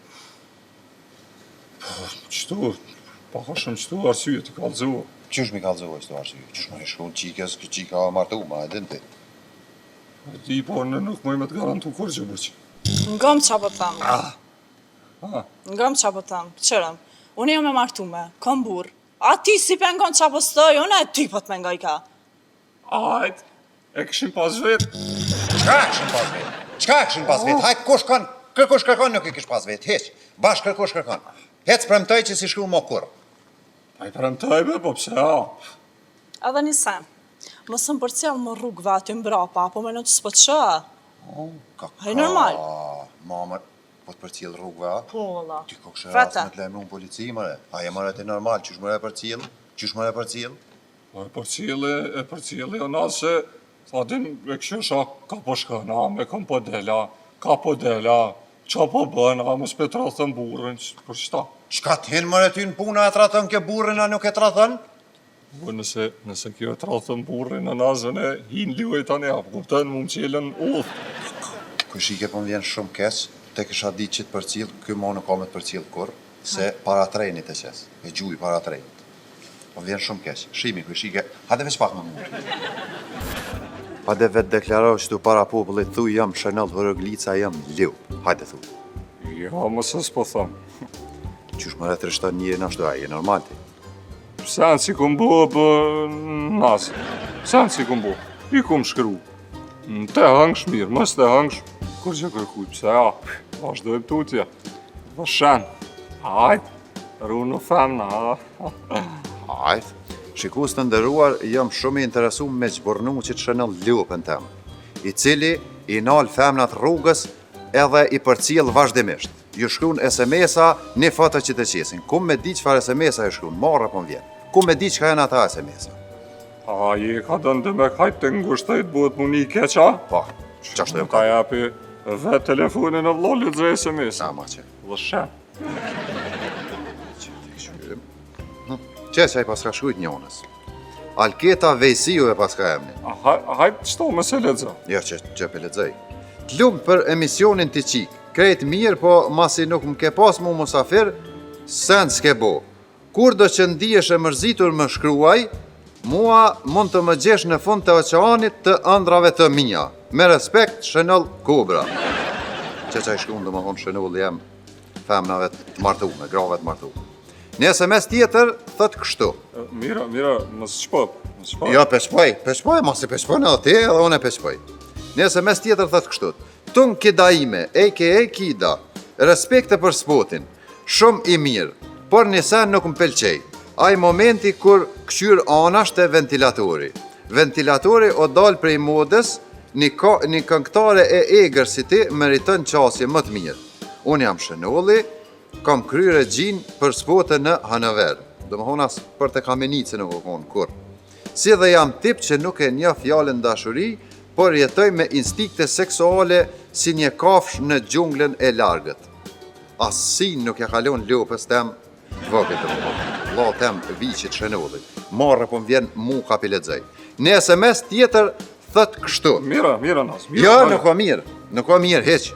Qëtu, pa ka shumë qëtu arsye të kalzohë. Qysh mi kalzohë qëtu arsye? Qysh më shkruun qikës, qika martu ma, edin ti? Ti, po, në nuk mëj me të garantu kur që bëqë. Ngëm qa po thëmë. Qërëm, unë jam e martume, kam burë. A ti si pengon qa po stoj, unë e ty po të mengoj ka. Ajt, e këshim pas vetë. Qka e këshim pas vetë? Hajt, kërkush kërkon nuk e kish pas vetë, heq. Bash kërkush kërkon. Hec premtoj që si shkru më kur. A i premtoj be, po pse a? Edhe një sem, mësëm për cilë më rrugëve aty mbrapa, apo me në të s'po të shë. Hej normal. Mamër, po të për cilë rrugëve a? Po, valla. Ty ko kështë rast me të lejmë në polici, mëre. Aje mëre të normal, qysh mëre për cilë? Po e për cilë, o nëse, sa din e këshësha, ka po shkëna, me kam po dela, qa po bënë, a më s'pe të rathën burën, për qëta? Qka t'hin mëre ty në puna e të rathën ke burën, a nuk e të rathën? Nëse kjo e të rathën burën në nazën e hinë liuaj tani, a kuptën mu më qelën ullë. Këshike po më vjen shumë keq, te kësha di që të për cilë, kjo mo nuk kamet për cilë kur, se para trejnit e qes, e gjuj para trejnit. Po vjen shumë keq, shimi këshike, hajde veç pak më mund. Hajde vetë deklaroj që tu para popullit thuj jam Chanel Vërëglica jam liu, hajde thuj. Ja, mësës po thëmë. Qysh më retrishton njërin ashtu aje, normal ti. Sen si kum bo bë nasë, sen si kum bo, i kum shkru. Te hëngsh mirë, mës te hëngsh, kur që kërkuj, pse a, vazhdojmë tutje, vëshen, hajt, runë në femna, Hajt, shikus të ndëruar, jam shumë i interesu me qbornu që të Chanel Lupën temë, i cili i nalë femnat rrugës edhe i përcjell vazhdimisht. Ju shkruan SMS-a një foto që të qesin. Ku me di çfarë SMS-a ju shkruan, marrë apo vjen. Ku me di çka janë ata SMS-a. A je ka dënë dhe me kajtë të ngushtajt bëhet mu një keqa? Po, qashtu e ka japi vetë telefonin e vlollit dhe SMS-a. Ma që. Vëshen. Qesja i paska shkujt njonës. Alketa Vejsiu e paska emni. Hajtë qëto me se ledzë. Jo, që pe ledzëj. T'lumë për emisionin t'i qikë. Krejt mirë, po masi nuk më ke pas mu musafir, sen s'ke bo. Kur do që ndihesh e mërzitur më shkruaj, mua mund të më gjesh në fund të oqeanit të ëndrave të mia. Me respekt, Chanel Kobra. Që i shkruan dhe më thonë Chanel jem femnave të martume, grave të martume. Në SMS tjetër, thët kështu. Mira, mësë qëpëp. Jo, peshpoj, masi peshpoj në ti edhe unë e peshpoj. Në SMS tjetër, thët kështu. Tung Kidaime, a.k.a. Kida, respekte për spotin, shumë i mirë, por një sen nuk më pelqej. Ai momenti kur këqyr anasht e ventilatori. Ventilatori o dal prej modës, një këngëtare e egrë si ti meriton qasje më të mirë. Unë jam Chanelli, kam kry regjin për spotën në Hanover. Do më honas për të kamenici nuk o konë kur. Si dhe jam tip që nuk e një fjallën dashuri, por jetoj me instikte seksuale si një kafsh në gjunglën e largët. Asin nuk ja kalon lopës tem, vëgët të më, la tem viqit Chanellit. Marrë po më vjen mu kapi ledzej. Në SMS tjetër thët kështu. Mira, nas. Jo, nuk o mirë, heq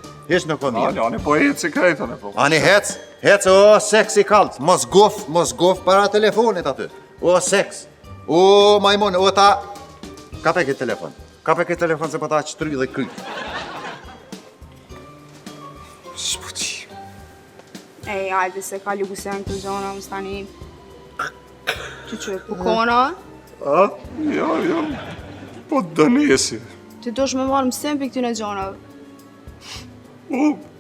nuk o mirë. Ani po hec i krejtën e po. Ani hec, o seks i kalt, mos gof para telefonit aty. O seks, o majmon, o ta Kape këtë telefon. Kape këtë telefon se po ta qëtëry dhe kryt. Shpuqi. Ej, hajde se ka lugusem të zona, më stani. Që, po kona? A? Ja. Po dënesi. Ti dosh me marrë mësim për këtyne gjonave.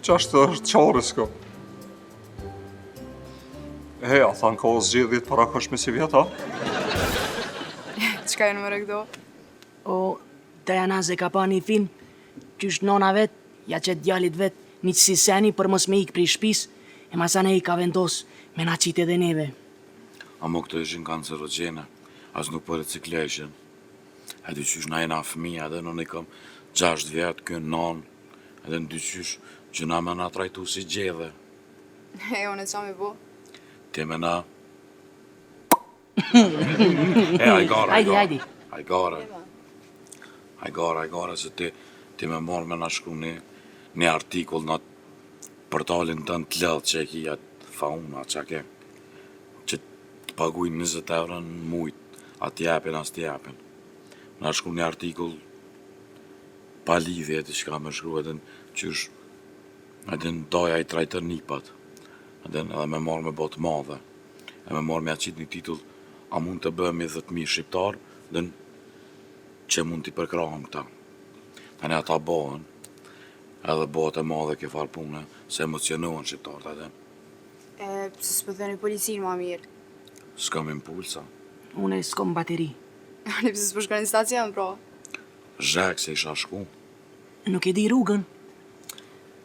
Qashtë është qarës ko. A thanë ka o zgjedhjet para këshme si vjeta? Qka e në mëre këto? O, Diana se ka pa një film, qysh nona vet, ja qet djalit vet, një qësi seni për mos me ik prej shpis, e masane i ka vendos me na qitë edhe neve. Amo këto ishin kancerogene, as nuk për recikleshen. E dyqysh na jena fëmija edhe në kam 6 vjetë, kënë 9, edhe në dyqysh që na me na trajtu si gjedhe. One qa me bo? Ti me na... Hajdi. Hajgara, se ti me marrë me na shkru një artikull në portalin të në të ledhë që e ki atë fauna që ke, që të paguin 20 euro në mujt, atë jepin, as të jepin. Na shkru një artikull pa lidhje të që ka me shkru edhe në qysh, edhe në doja i trajtër nipat, edhe me marrë me botë madhe, e me marrë me aqit një titull, a mund të bëhemi 10.000 shqiptar, dhe në që mund t'i përkrahëm këta. Tani ata bëhen, edhe bëhet e madhe ke farë pune, se emocionohen shqiptarët edhe. Pse s'po thëni policinë ma mirë? S'kam impulsa. Une s'kom bateri. Pse s'po shkoni në stacion, pra? Zhek se isha shku. Nuk e di rrugën.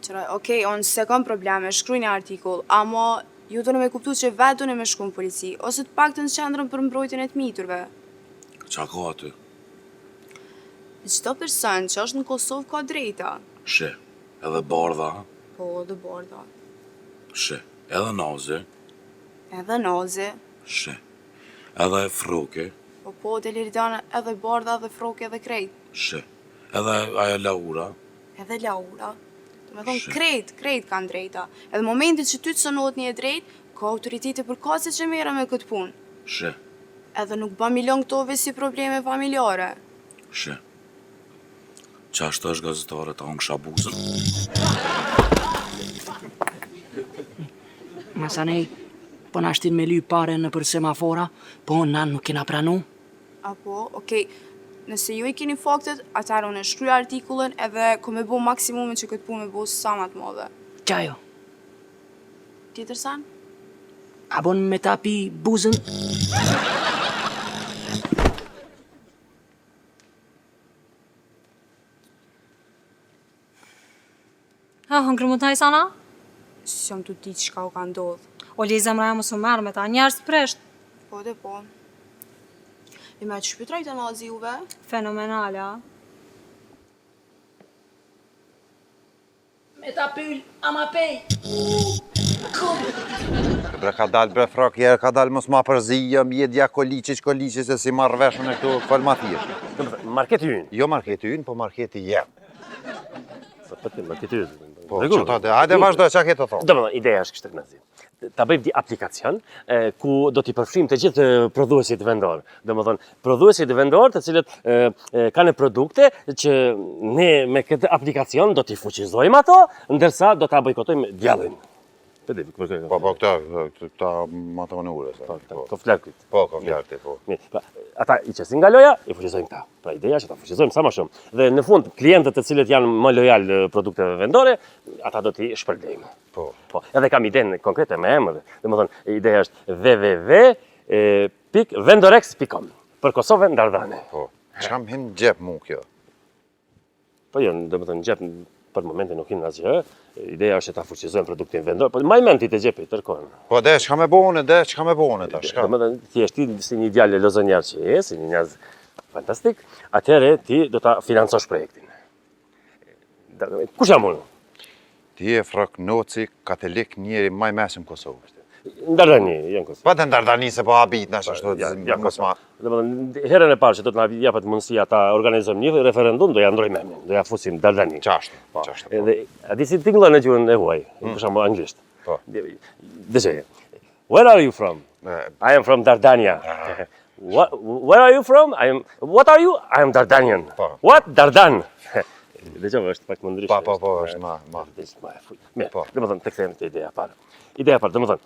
Qëra, okej, unë se kam probleme, shkruj një artikull, ama ju do në me kuptu që vetë do në me shku në polici, ose të pak të në qendrën për mbrojtjen e të miturve. Qa ka aty? Qdo person që është në Kosovë ka drejta. She, edhe bardha, Po, dhe borda. she, edhe naze, Edhe naze. she, edhe e froke, Po, dhe liridane edhe borda, edhe froke, edhe krejt. she, edhe ajo laura, Edhe laura. Me thonë, She. krejt kanë drejta. Edhe momentit që ty të sënot një drejt, ka autoritete për kase që mera me këtë punë. she, Edhe nuk ba milion këtove si probleme familjare. she. Qa ashtë është gazetare ta unë shabuzën? Masanej, po na shtin me ly pare në për semafora, po na nuk kena pranu. Apo, okej, nëse ju i keni faktet, atëherë unë e shkruaj artikullin edhe ku me bo maksimumin që këtë punë me bo sa ma të madhe. Qajo, Tjetër san? a bon me tapi buzën? Ha, hëngrë mund t'na i sana? Si jam të ti që ka u ka ndodhë. O li zemra e më su merë me ta, njerës presht. Po dhe po. I me që shpytraj të nazi juve? Fenomenala. Me ta pyll, ama pej. Bre ka dalë bre frak, jerë ka dalë mos ma përzijë, mjedja koliqi se si marrë veshën e këtu këll ma thjesht. Marketi ynë. Jo marketi ynë, po marketi jem. Marketi ynë. Po, që ta dhe, hajde vazhdo, qa ke të thonë? Do më dhe, ideja është kështë kënazi. Ta bëjmë di aplikacion ku do t'i përfshim të gjithë prodhuesit vendor. Do më thonë, prodhuesit vendor të cilët kanë produkte që ne me këtë aplikacion do t'i fuqizojmë ato, ndërsa do t'a bojkotojmë djallin. Po, këta ma të më në ure. Ko flerë këtë. Po, ko flerë këtë, po. Ata i qesin nga loja, i fuqizojmë ta. Pra ideja që ta fuqizojmë sa më shumë. Dhe në fund, klientët të cilët janë më lojal produkteve vendore, ata do t'i shpërblejmë. Po. Edhe kam idenë konkrete me emër. Dhe më thonë, ideja është www.vendorex.com për Kosovën Dardane. Po, qam hin gjep mu kjo? Po jo, dhe më thonë, gjep për momentin nuk hinë asgjë. Ideja është që ta fuqizojmë produktin vendor, po majmenti të gjepi tërkohën. Po, dhe, qka me bone ta, shka? Dhe më thonë, ti është ti si një djalë lozonjar që je, si një njerëz fantastik, atëherë ti do ta financosh projektin. Kush jam unë? Ti e frak noci katolik njeri maj mesim Kosovë. Ndardani, janë Kosovë. Pa të ndardani se po habit nash ashtu Ja Kosovë. Dhe më thonë, herën e parë që do të na japet mundësia ta organizojmë një referendum, do ja ndrojmë emrin, do ja fusim Dardani. Qashtë. Edhe, a di si tingëllon në gjuhën e huaj, për shembull anglisht. Po. Dëgjoj. Where are you from? I am from Dardania. Where are you from? What are you? I am Dardanian. What? Dardan. Dhe që është pak më ndryshme. Po, është ma. Mirë, dhe më thënë, të këthejmë të ideja parë. Ideja parë, dhe më thënë,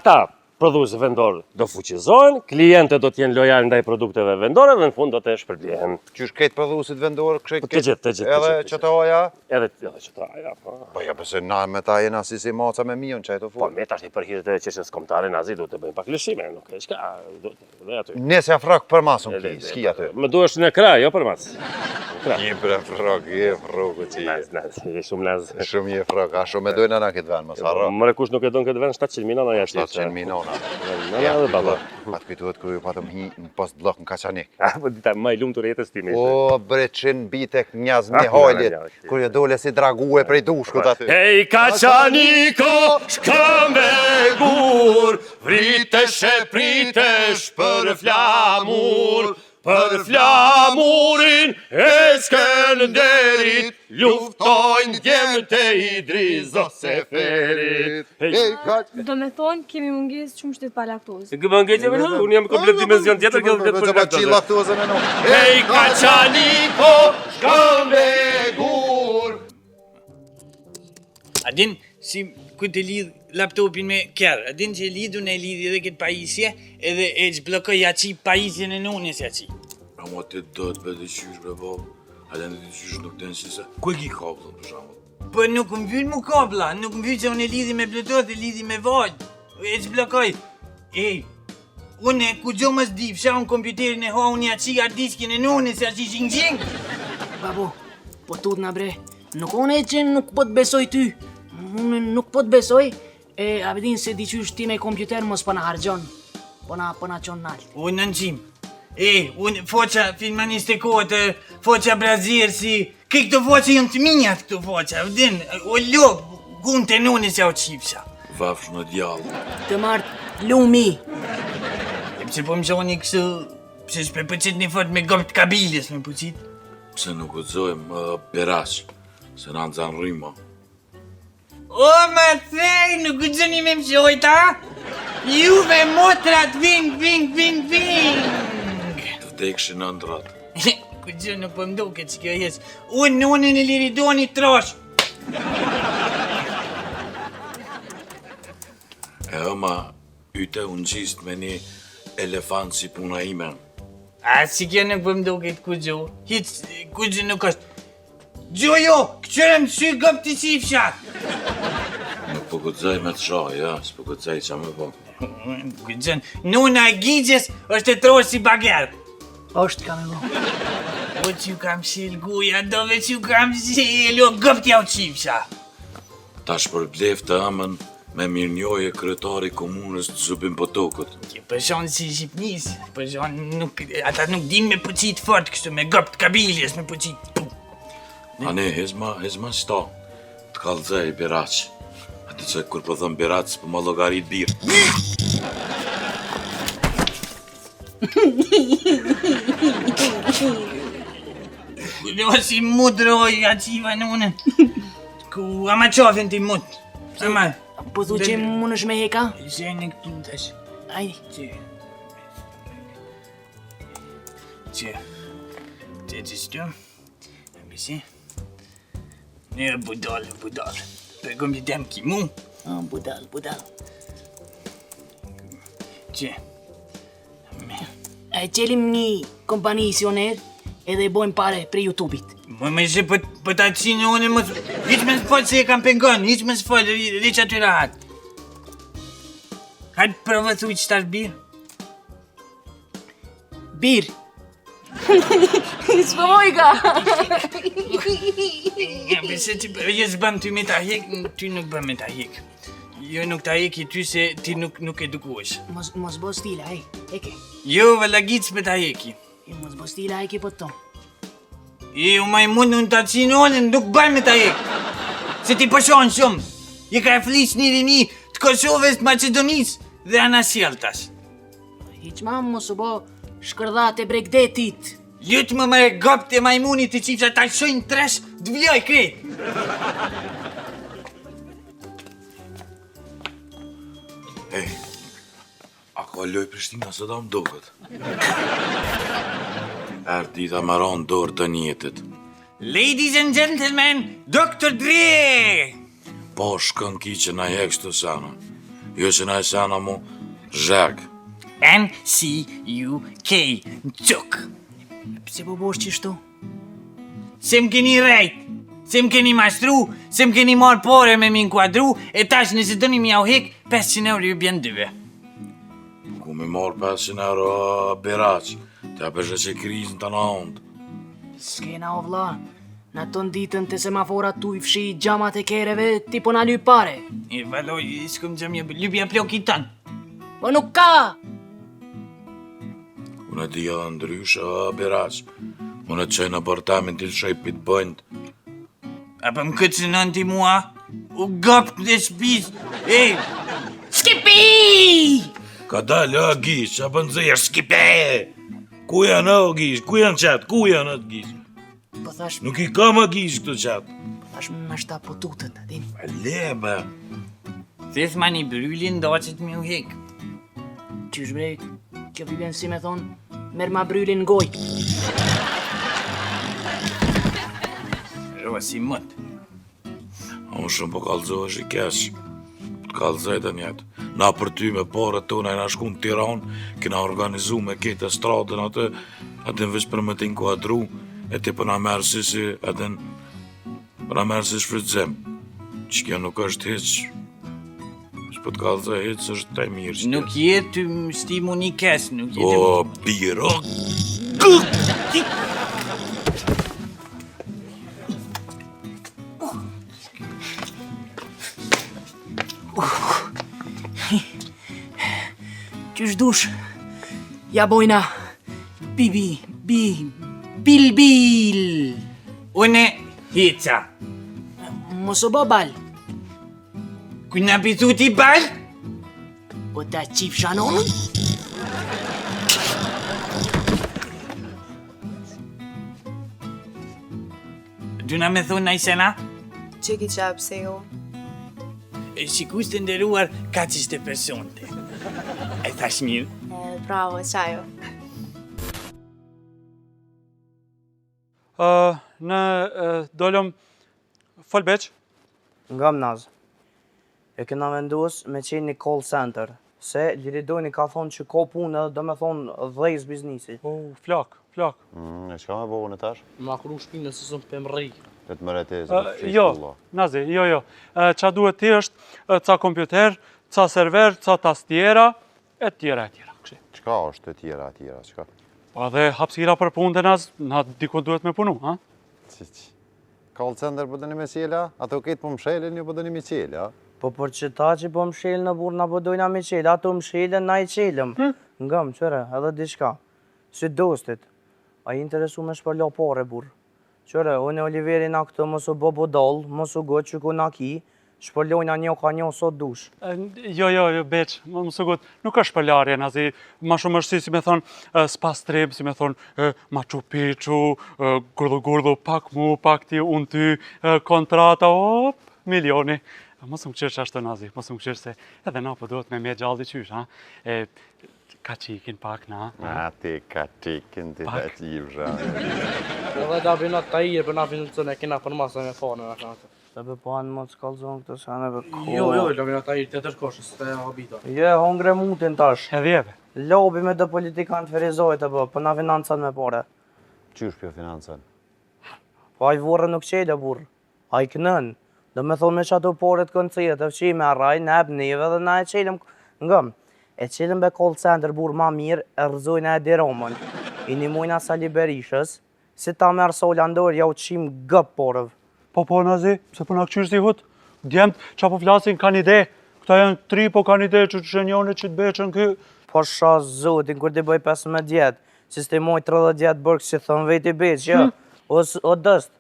ata prodhuesi vendor do fuqizohen, klientët do t'jenë lojal ndaj produkteve vendore dhe në fund do të shpërblihen. Qysh këtë prodhuesit vendor, Të gjithë. edhe QTO-ja? Edhe QTO-ja, po. Po ja, përse na me ta jena si maca me mion që e të Po, full. me tash i për hirët e qeshës kombëtare, nazi du të bëjmë pak lëshime, nuk e shka, dhe aty. Nese a frak për masën ski aty. Më duhesh në kraj, jo për mas. Je bre frak, je fraku që je. Je shumë naz. Shumë je frak, a shumë e dojnë ana këtë vend, mos harro. Mëre kush nuk e don këtë vend, 700 miliona jashtë. 700 miliona. Ja, dhe baba. Pat kujtuhet kërë ju patëm hi në post blok në Kaçanik. Po dita më i lumtur jetës time. O, bre qenë bitek njaz një hojlit, kërë ju dole si drague prej dushkut aty. Hej Kaçaniko, shkëmbe gur, vritesh e pritesh për flamur, për flamurin e Skënderit, luftojnë djemët e Idrizo Seferit. Do me thonë, kemi mungesë shumë shtet pa laktozë. Kë mungesë me unë jam komplet dimension tjetër që vetë për laktozë. Laktozën e nuk. Hej Kaçaniko, shkëmbe gur. A din si ku të lidh laptopin me kërë, a din që lidhun e lidhi edhe këtë pajisje edhe e që blokoj aci pajisjen e nunës aci. A mo të do të bëtë qysh bre bab, a dhe në të qysh nuk të nësi se, ku e ki kablën për shambull? Po nuk më vynë mu kabla, nuk më vynë që unë e lidhi me Bluetooth, e lidhi me vajt, e që blokoj. Unë ku gjo më s'di, fsha unë kompjuterin e ha unë aci diskin e nunës aci xing. Babo, po tut na bre, nuk unë e që nuk po të besoj ty. Unë nuk po të besoj, a vedin se diqysh ti me kompjuter mos po na hargjon, po na qon nalt. Unë në qim. Unë foqa filmaniste kohët, foqa brazir si... Këto foqa jënë të minjat këto foqa, vedin, o lopë, gunë të nune se o qipsa. Vafsh në djallë. Të martë lumi. Pse po më shoni kësë, pse shpe pëqit një fort me gopt kabilis me pëqit? Pse nuk udzojmë Berash, se në nëzën rrima. O, ma thej, nuk udzoni me më shojta? Juve motrat ving. Të vdekshin në ndrat. Ku gjë nuk po mdoke që kjo jes. Unë nunën e liridoni trosh. E ëma, yte unë gjist me një elefant si puna ime. A, si kjo nuk po mdoke të ku gjë. Hic, ku gjë nuk është. Gjojo, këqërëm sy gëp të si fshat. Nuk po gudzaj me të shaj, ja, s'po gudzaj qa me po. Ku gjë, nuna e gjigjes është e trosh si bager. Është ka me bo. O që ju kam shil guja, dove që ju kam shil, o gëp t'ja u qipsha. Ta shpërblef të amën me mirënjoje kryetari komunës të Zubin Potokut. Përshonë si Shqipnis, përshonë nuk, ata nuk din me pëqit fort kështu, me gëp të kabiljes me pëqit. Ane, hezma sta, të kalzaj Beraç. Ati që kur po thëm Beraç, po ma logarit birë. Jo si mut roj, aqiva në unën. Ku ama qofin ti mut. Se ma? Po thu që mund është me heka? Se në këtu tash. Ajde. Që. Që shtu. Bisi. Në budal. Për gëmbi dem ki mu. Budal. Që. E qelim një kompanisioner edhe bojmë pare për YouTube-it. Me që për ta qinë unë më... Hiq me s'fall se e kam pengon, hiq me s'fall, riq aty rahat. Hajtë provëthuj që tash birë. Bir. S'po mojka. Ja, përse që jesë bëm ty me ta hek, ty nuk bëm me ta hek. Jo nuk ta hek i ty se ti nuk edukohesh. Mos bo stila, heke. Jo, vëlla gic me ta heki. Mos bo stila, heke po të tom. U majmun në të qinonën nuk bën me ta hek. Se ti përshon shumë. Je ka e flis një rini të Kosovës të Macedonisë dhe Anasjeltas. Hiq ma mos u bo shkërdhat e Bregdetit. Jëtë më me gëp të majmunit të qifra ta shojnë tresh të vjoj krejt. Hej, a loj Prishtina se da më duket. Erë dita më ronë dorë të njetit. Ladies and gentlemen, Dr. Dre! Po shkën ki që na hek shtu sana. Jo që na e sana mu zhek. NCUK, Quk. Pse po bosh qështu? Se më keni rejt, se më keni mashtru, se më keni marrë pore me m'inkuadru, e tash nëse dëni mi au hek, 500 euro ju bjen dyve. Ku mi marë 500 euro Berac, të apeshe që krizën të në ondë. S'kena o vlla, në ton ditën të semaforat tu i fshi gjamat e kereve, ti po na lyp pare. E valoj, s'kum gjam lypja plokit tanë. Po nuk ka! Unë e di edhe ndryshe, Berac. Unë e qenë në apartament të shepit bënd. Apo më këtë që nënti mua, u gap të shpis, Skipi! Ka dalë, Gish, apo nëzirë, skipe! Ku janë, Gish, ku janë qatë, ku janë atë Gish? Po thash, Nuk i ka më Gish këtë qatë. thash më shta po tutët, adin. Lebe. Thes ma një bryllin do që të mi u hek. Qysh bre, kjo vjen si me thonë, merr ma brylin në goj. Roa si mët. Unë shumë po kalzohesh i kesh. Të kalzoj të njetë. Na për ty me pare tona e na shku në Tiranë, kena organizu me kete stradën atë, atën veç për me t'inkuadru, e ti për na merë si, atën për na merë si shfrytëzim. Që kjo nuk është hiq, s'po të kalzoj hiq, është taj mirë. që Nuk jetë të më stimu një kes, nuk jetë... O, biro! Qysh dush? Ja bojna. Bil. Une hica. Mos o bo bal. Kujna pitu ti bal? Po ta qif shanon? Duna me thonë na i sena? Që ki qep se jo? Shikus të nderuar ka që shte personte. E thash mirë. Bravo, qajo. Ne dolëm Folbeq. Nga Mnaz. E kena vendus me qenë një call center, se Liridoni ka thonë që ka punë edhe do me thonë dhejës biznisi. Flak. E qka me bohën e tash? Ma kru shpinë nëse sëm për mri. Dhe të mërete e zë Jo, Nazi, jo. Qa duhet ti është ca kompjuter, ca server, ca tastiera, e tjera. Qka është e tjera, qka? Pa dhe hapsira për punë të Naz, na dikon duhet me punu, ha? Call center për dëni me qela, ato këtë për mshelin, ju për dëni me qela. Po për që ta që po mshelin në burë, na po dojna me qelë, ato mshelin, na i qelëm. Nga më qëre, edhe diçka. Si dostit, a i interesu me shpërlo pare burë. Qëre, unë e Oliveri na këtë mos u bo bodol, mos u gotë që ku na ki, shpërlojna një ka një sot dush. Jo, beq, mos u gotë, nuk është përlarje, Nazi, ma shumë është si me thonë spas treb, si me thonë Machu Picchu, gurdu, pak mu, pak ti, unë ty, kontrata, milioni. Mos më qërë që ashtë të Nazi, mos më qërë se edhe na po dohet me gjaldi qysh, ha? Ka qikin pak, na? Ati ka qikin të dhe qivë, Edhe da bëna të tajirë, për na financën e kena për masë me fane, në shante. Se për panë më të skallzon këtë shane për kohë. Jo, da bëna të tajirë të tërkoshës, të habita. Jo, hongre mutin tash. Edhjeve. Lobi me dhe politikan të ferizojt e për na financën me pare. Qysh për financën? Po a i vorë nuk qele, burë. A i kënën. Dhe me thonë me që ato pore të koncirët, të fqime a raj, ne ebë neve dhe na e qelëm ngëm. E qelëm be call center burë ma mirë, e rëzojnë e diromën. I një mujna Sali Berishës, si ta merë sola ndorë, ja u qim gëp porëv. Po, Nazi, se po në këqyrë si hut, djemët që po flasin kanë ide, këta janë 3 po kanë ide që të shenjone që të beqën kë. Po shas zotin, kur ti bëj 15 djetë, sistemoj 30 djetë bërkë që thënë vejti beqë, ja, o dëst.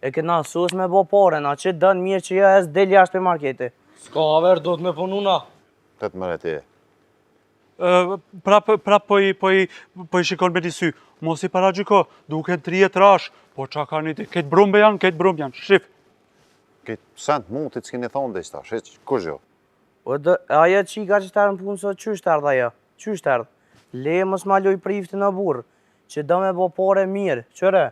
E këna sus me bo pare, na që dënë mirë që ja es del jashtë për marketi. Ska haver, do të me pununa. Të të mërete. Prap po i shikon me një sy, mos i para gjyko, duke 3 trash, po qa ka një ti, ketë brumbe janë, shif. Ketë sent mutit s'kini thonë dhe ishta, kush jo? Aja qika që të arën punë sot qysh të ardha ja? Qysh të erdhë? Le mos ma loj prifti në burë, që do me bo pore mirë, qëre,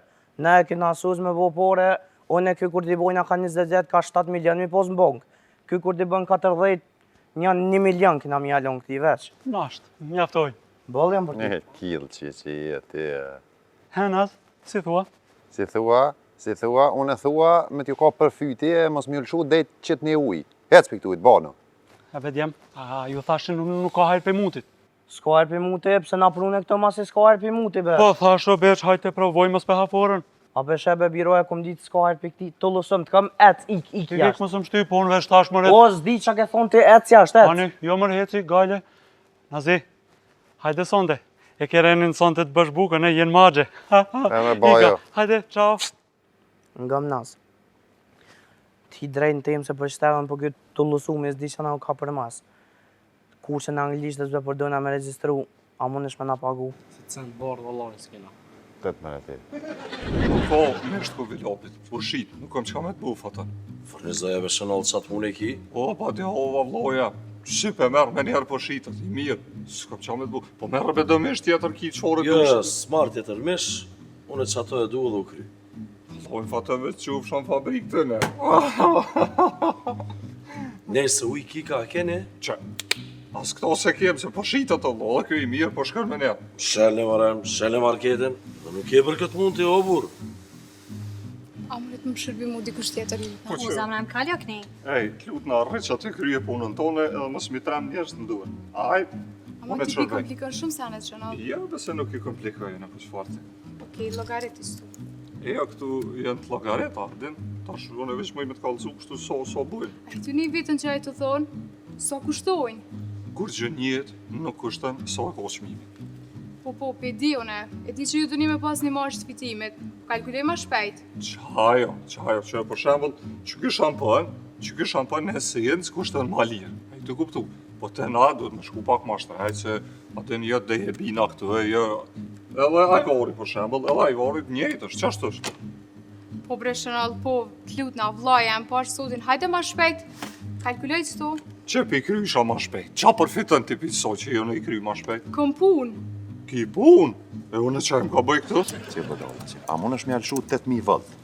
ne e kina sus me bo pore, one kjo kur t'i bojna ka 20 ka 7 milion, mi pos në bongë. Kjo kur t'i bën 40, një 1 milion kina mi alon këti veç. Nasht, mjaftoj. Boljem për ti. Kilë që jeti. Henaz, si thua? Si thua, unë e thua, me t'ju ka përfyti e mos mjëllëshu dhejt qëtë një ujë. Hec për këtu i të bano. E vedjem, ju thashin nuk ka hajrë për mutit. S'ka hajrë për muti, pse na prune këto masi s'ka hajrë për muti, be. Po, thasho, beq, hajte provoj mos për haforën. A be shebe biro e kom ditë s'ka hajrë për këti, të lësëm, të kam ik Ti jashtë. kek mësëm shty, po në vesh tash mëret. O, s'di që ke thonë ti jashtë, Ani, jo mërë heci, gajle. Nazi, hajde sonde. E kerenin sonde të bësh bukën, e jenë magje. me bajo. Hajde, ciao. Nga mnas. Ti drejnë tim se për shterën për këtë të lësumi, s'di që na u ka për mas. Kursën anglisht dhe zbe përdojna me registru, a mund është me na pagu. Se të cent bardë vëllari s'kena. 18 Po, mështë ku vilopit, po shit, nuk kam qka me të buf ata. Fornizoj e veshënall qatë punë e ki? O, pa di hova vloja, shqipe merë me njerë po shitët, i mirë, s'kam qa me të buf. Po merë be dëmish tjetër ki qore Jo, dushë. smart tjetër mish, unë që ato e du edhe u kry. Lojnë fatë me të qufë shanë fabrikë të ne. Nëse uj kika a keni? Që, as këto se kem, se po shitët të lo, dhe kjo i mirë, po shkër me njerë. Shelle marem, shelle marketin, dhe nuk je për këtë mund të jo burë. A mërit më shërbi mu dikush tjetër. Po që? O, zamra më kalja kënej. Ej, t'lut në arrit që aty krye punën tone edhe mos mi trem njerës të nduhen. Aj, A më ti pi komplikon shumë sanet që në. Ja, bese nuk i komplikoj në për çfarti. Okej, llogaritis tu. Ja, këtu janë të llogareta, din, tash unë veç më me të kallëzu kështu so bujnë. A këty një vitën që ai të thonë, sa kushtojnë? Kur gjë njët nuk kushton sa ka çmimi. Po, pe di une. E di që ju dëni me pas një marrë të fitimit. Kalkulej ma shpejt. Qajo, që për shembull, që ky shampanj në esencë kushton ma lirë. Ai të kuptu. Po te na duhet me shku pak ma shtrejt se atë një dhe e bina këtu e jo. Edhe ajvari për shembull, edhe ajvari njëjtë është, ç'është është? Po breshënall, po, t'lut na vllaja, më pash sotin, hajde ma shpejt. Kalkuloj këtu. Që pi krysha ma shpejt? Qa përfiton ti pi so që jo në i kry ma shpejt? Kom pun. Ki pun? E unë që më ka bëj këtë? Si bëdolla, si. A mund është me alëshu 8.000 vëllë?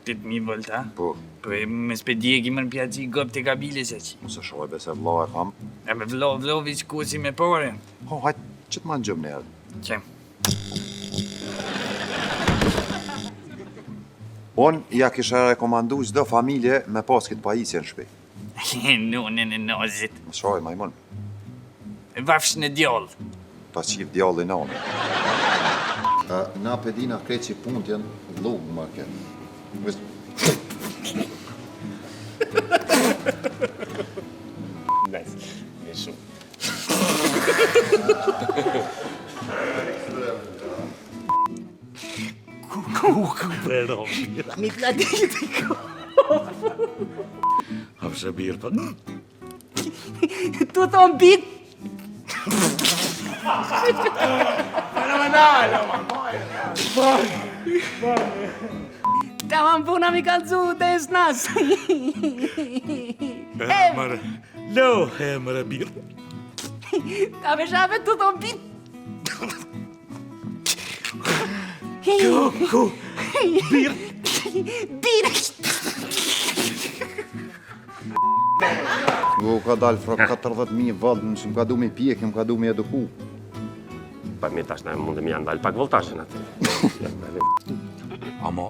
8.000 volt, ha? Po. Po e me spedi e kimër në pjaci gëp të kabile se që. Mëse shoj bese vlo e kam. E me vlo viç kusi me pore. Ho, hajt, që të ma në gjëmë njerë? Që? Unë ja kisha rekomandu çdo familje me pas këtë pajisje në shpi. Nunën e nozit. Më shoj, majmun. E vafsh në djallë. Ta qif djalli nani. Na pedina kreqi puntjen vlugë market. Nice. E shumë. Pero, Mi platit i hapse birë për... Tu thon bit. Tamam puna mi kalzu desnas. Emre, lo emre birë. Ta veshave tu thon bit. Ku, birë. Bir. Ngu ka dalë fra 40.000 vëllë, më ka du me pjekë, më ka du me eduku. Pa mi tash ne mundemi janë dalë pak voltazhin aty. Amo,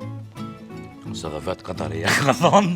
se dhe vetë Kataria ka thonë.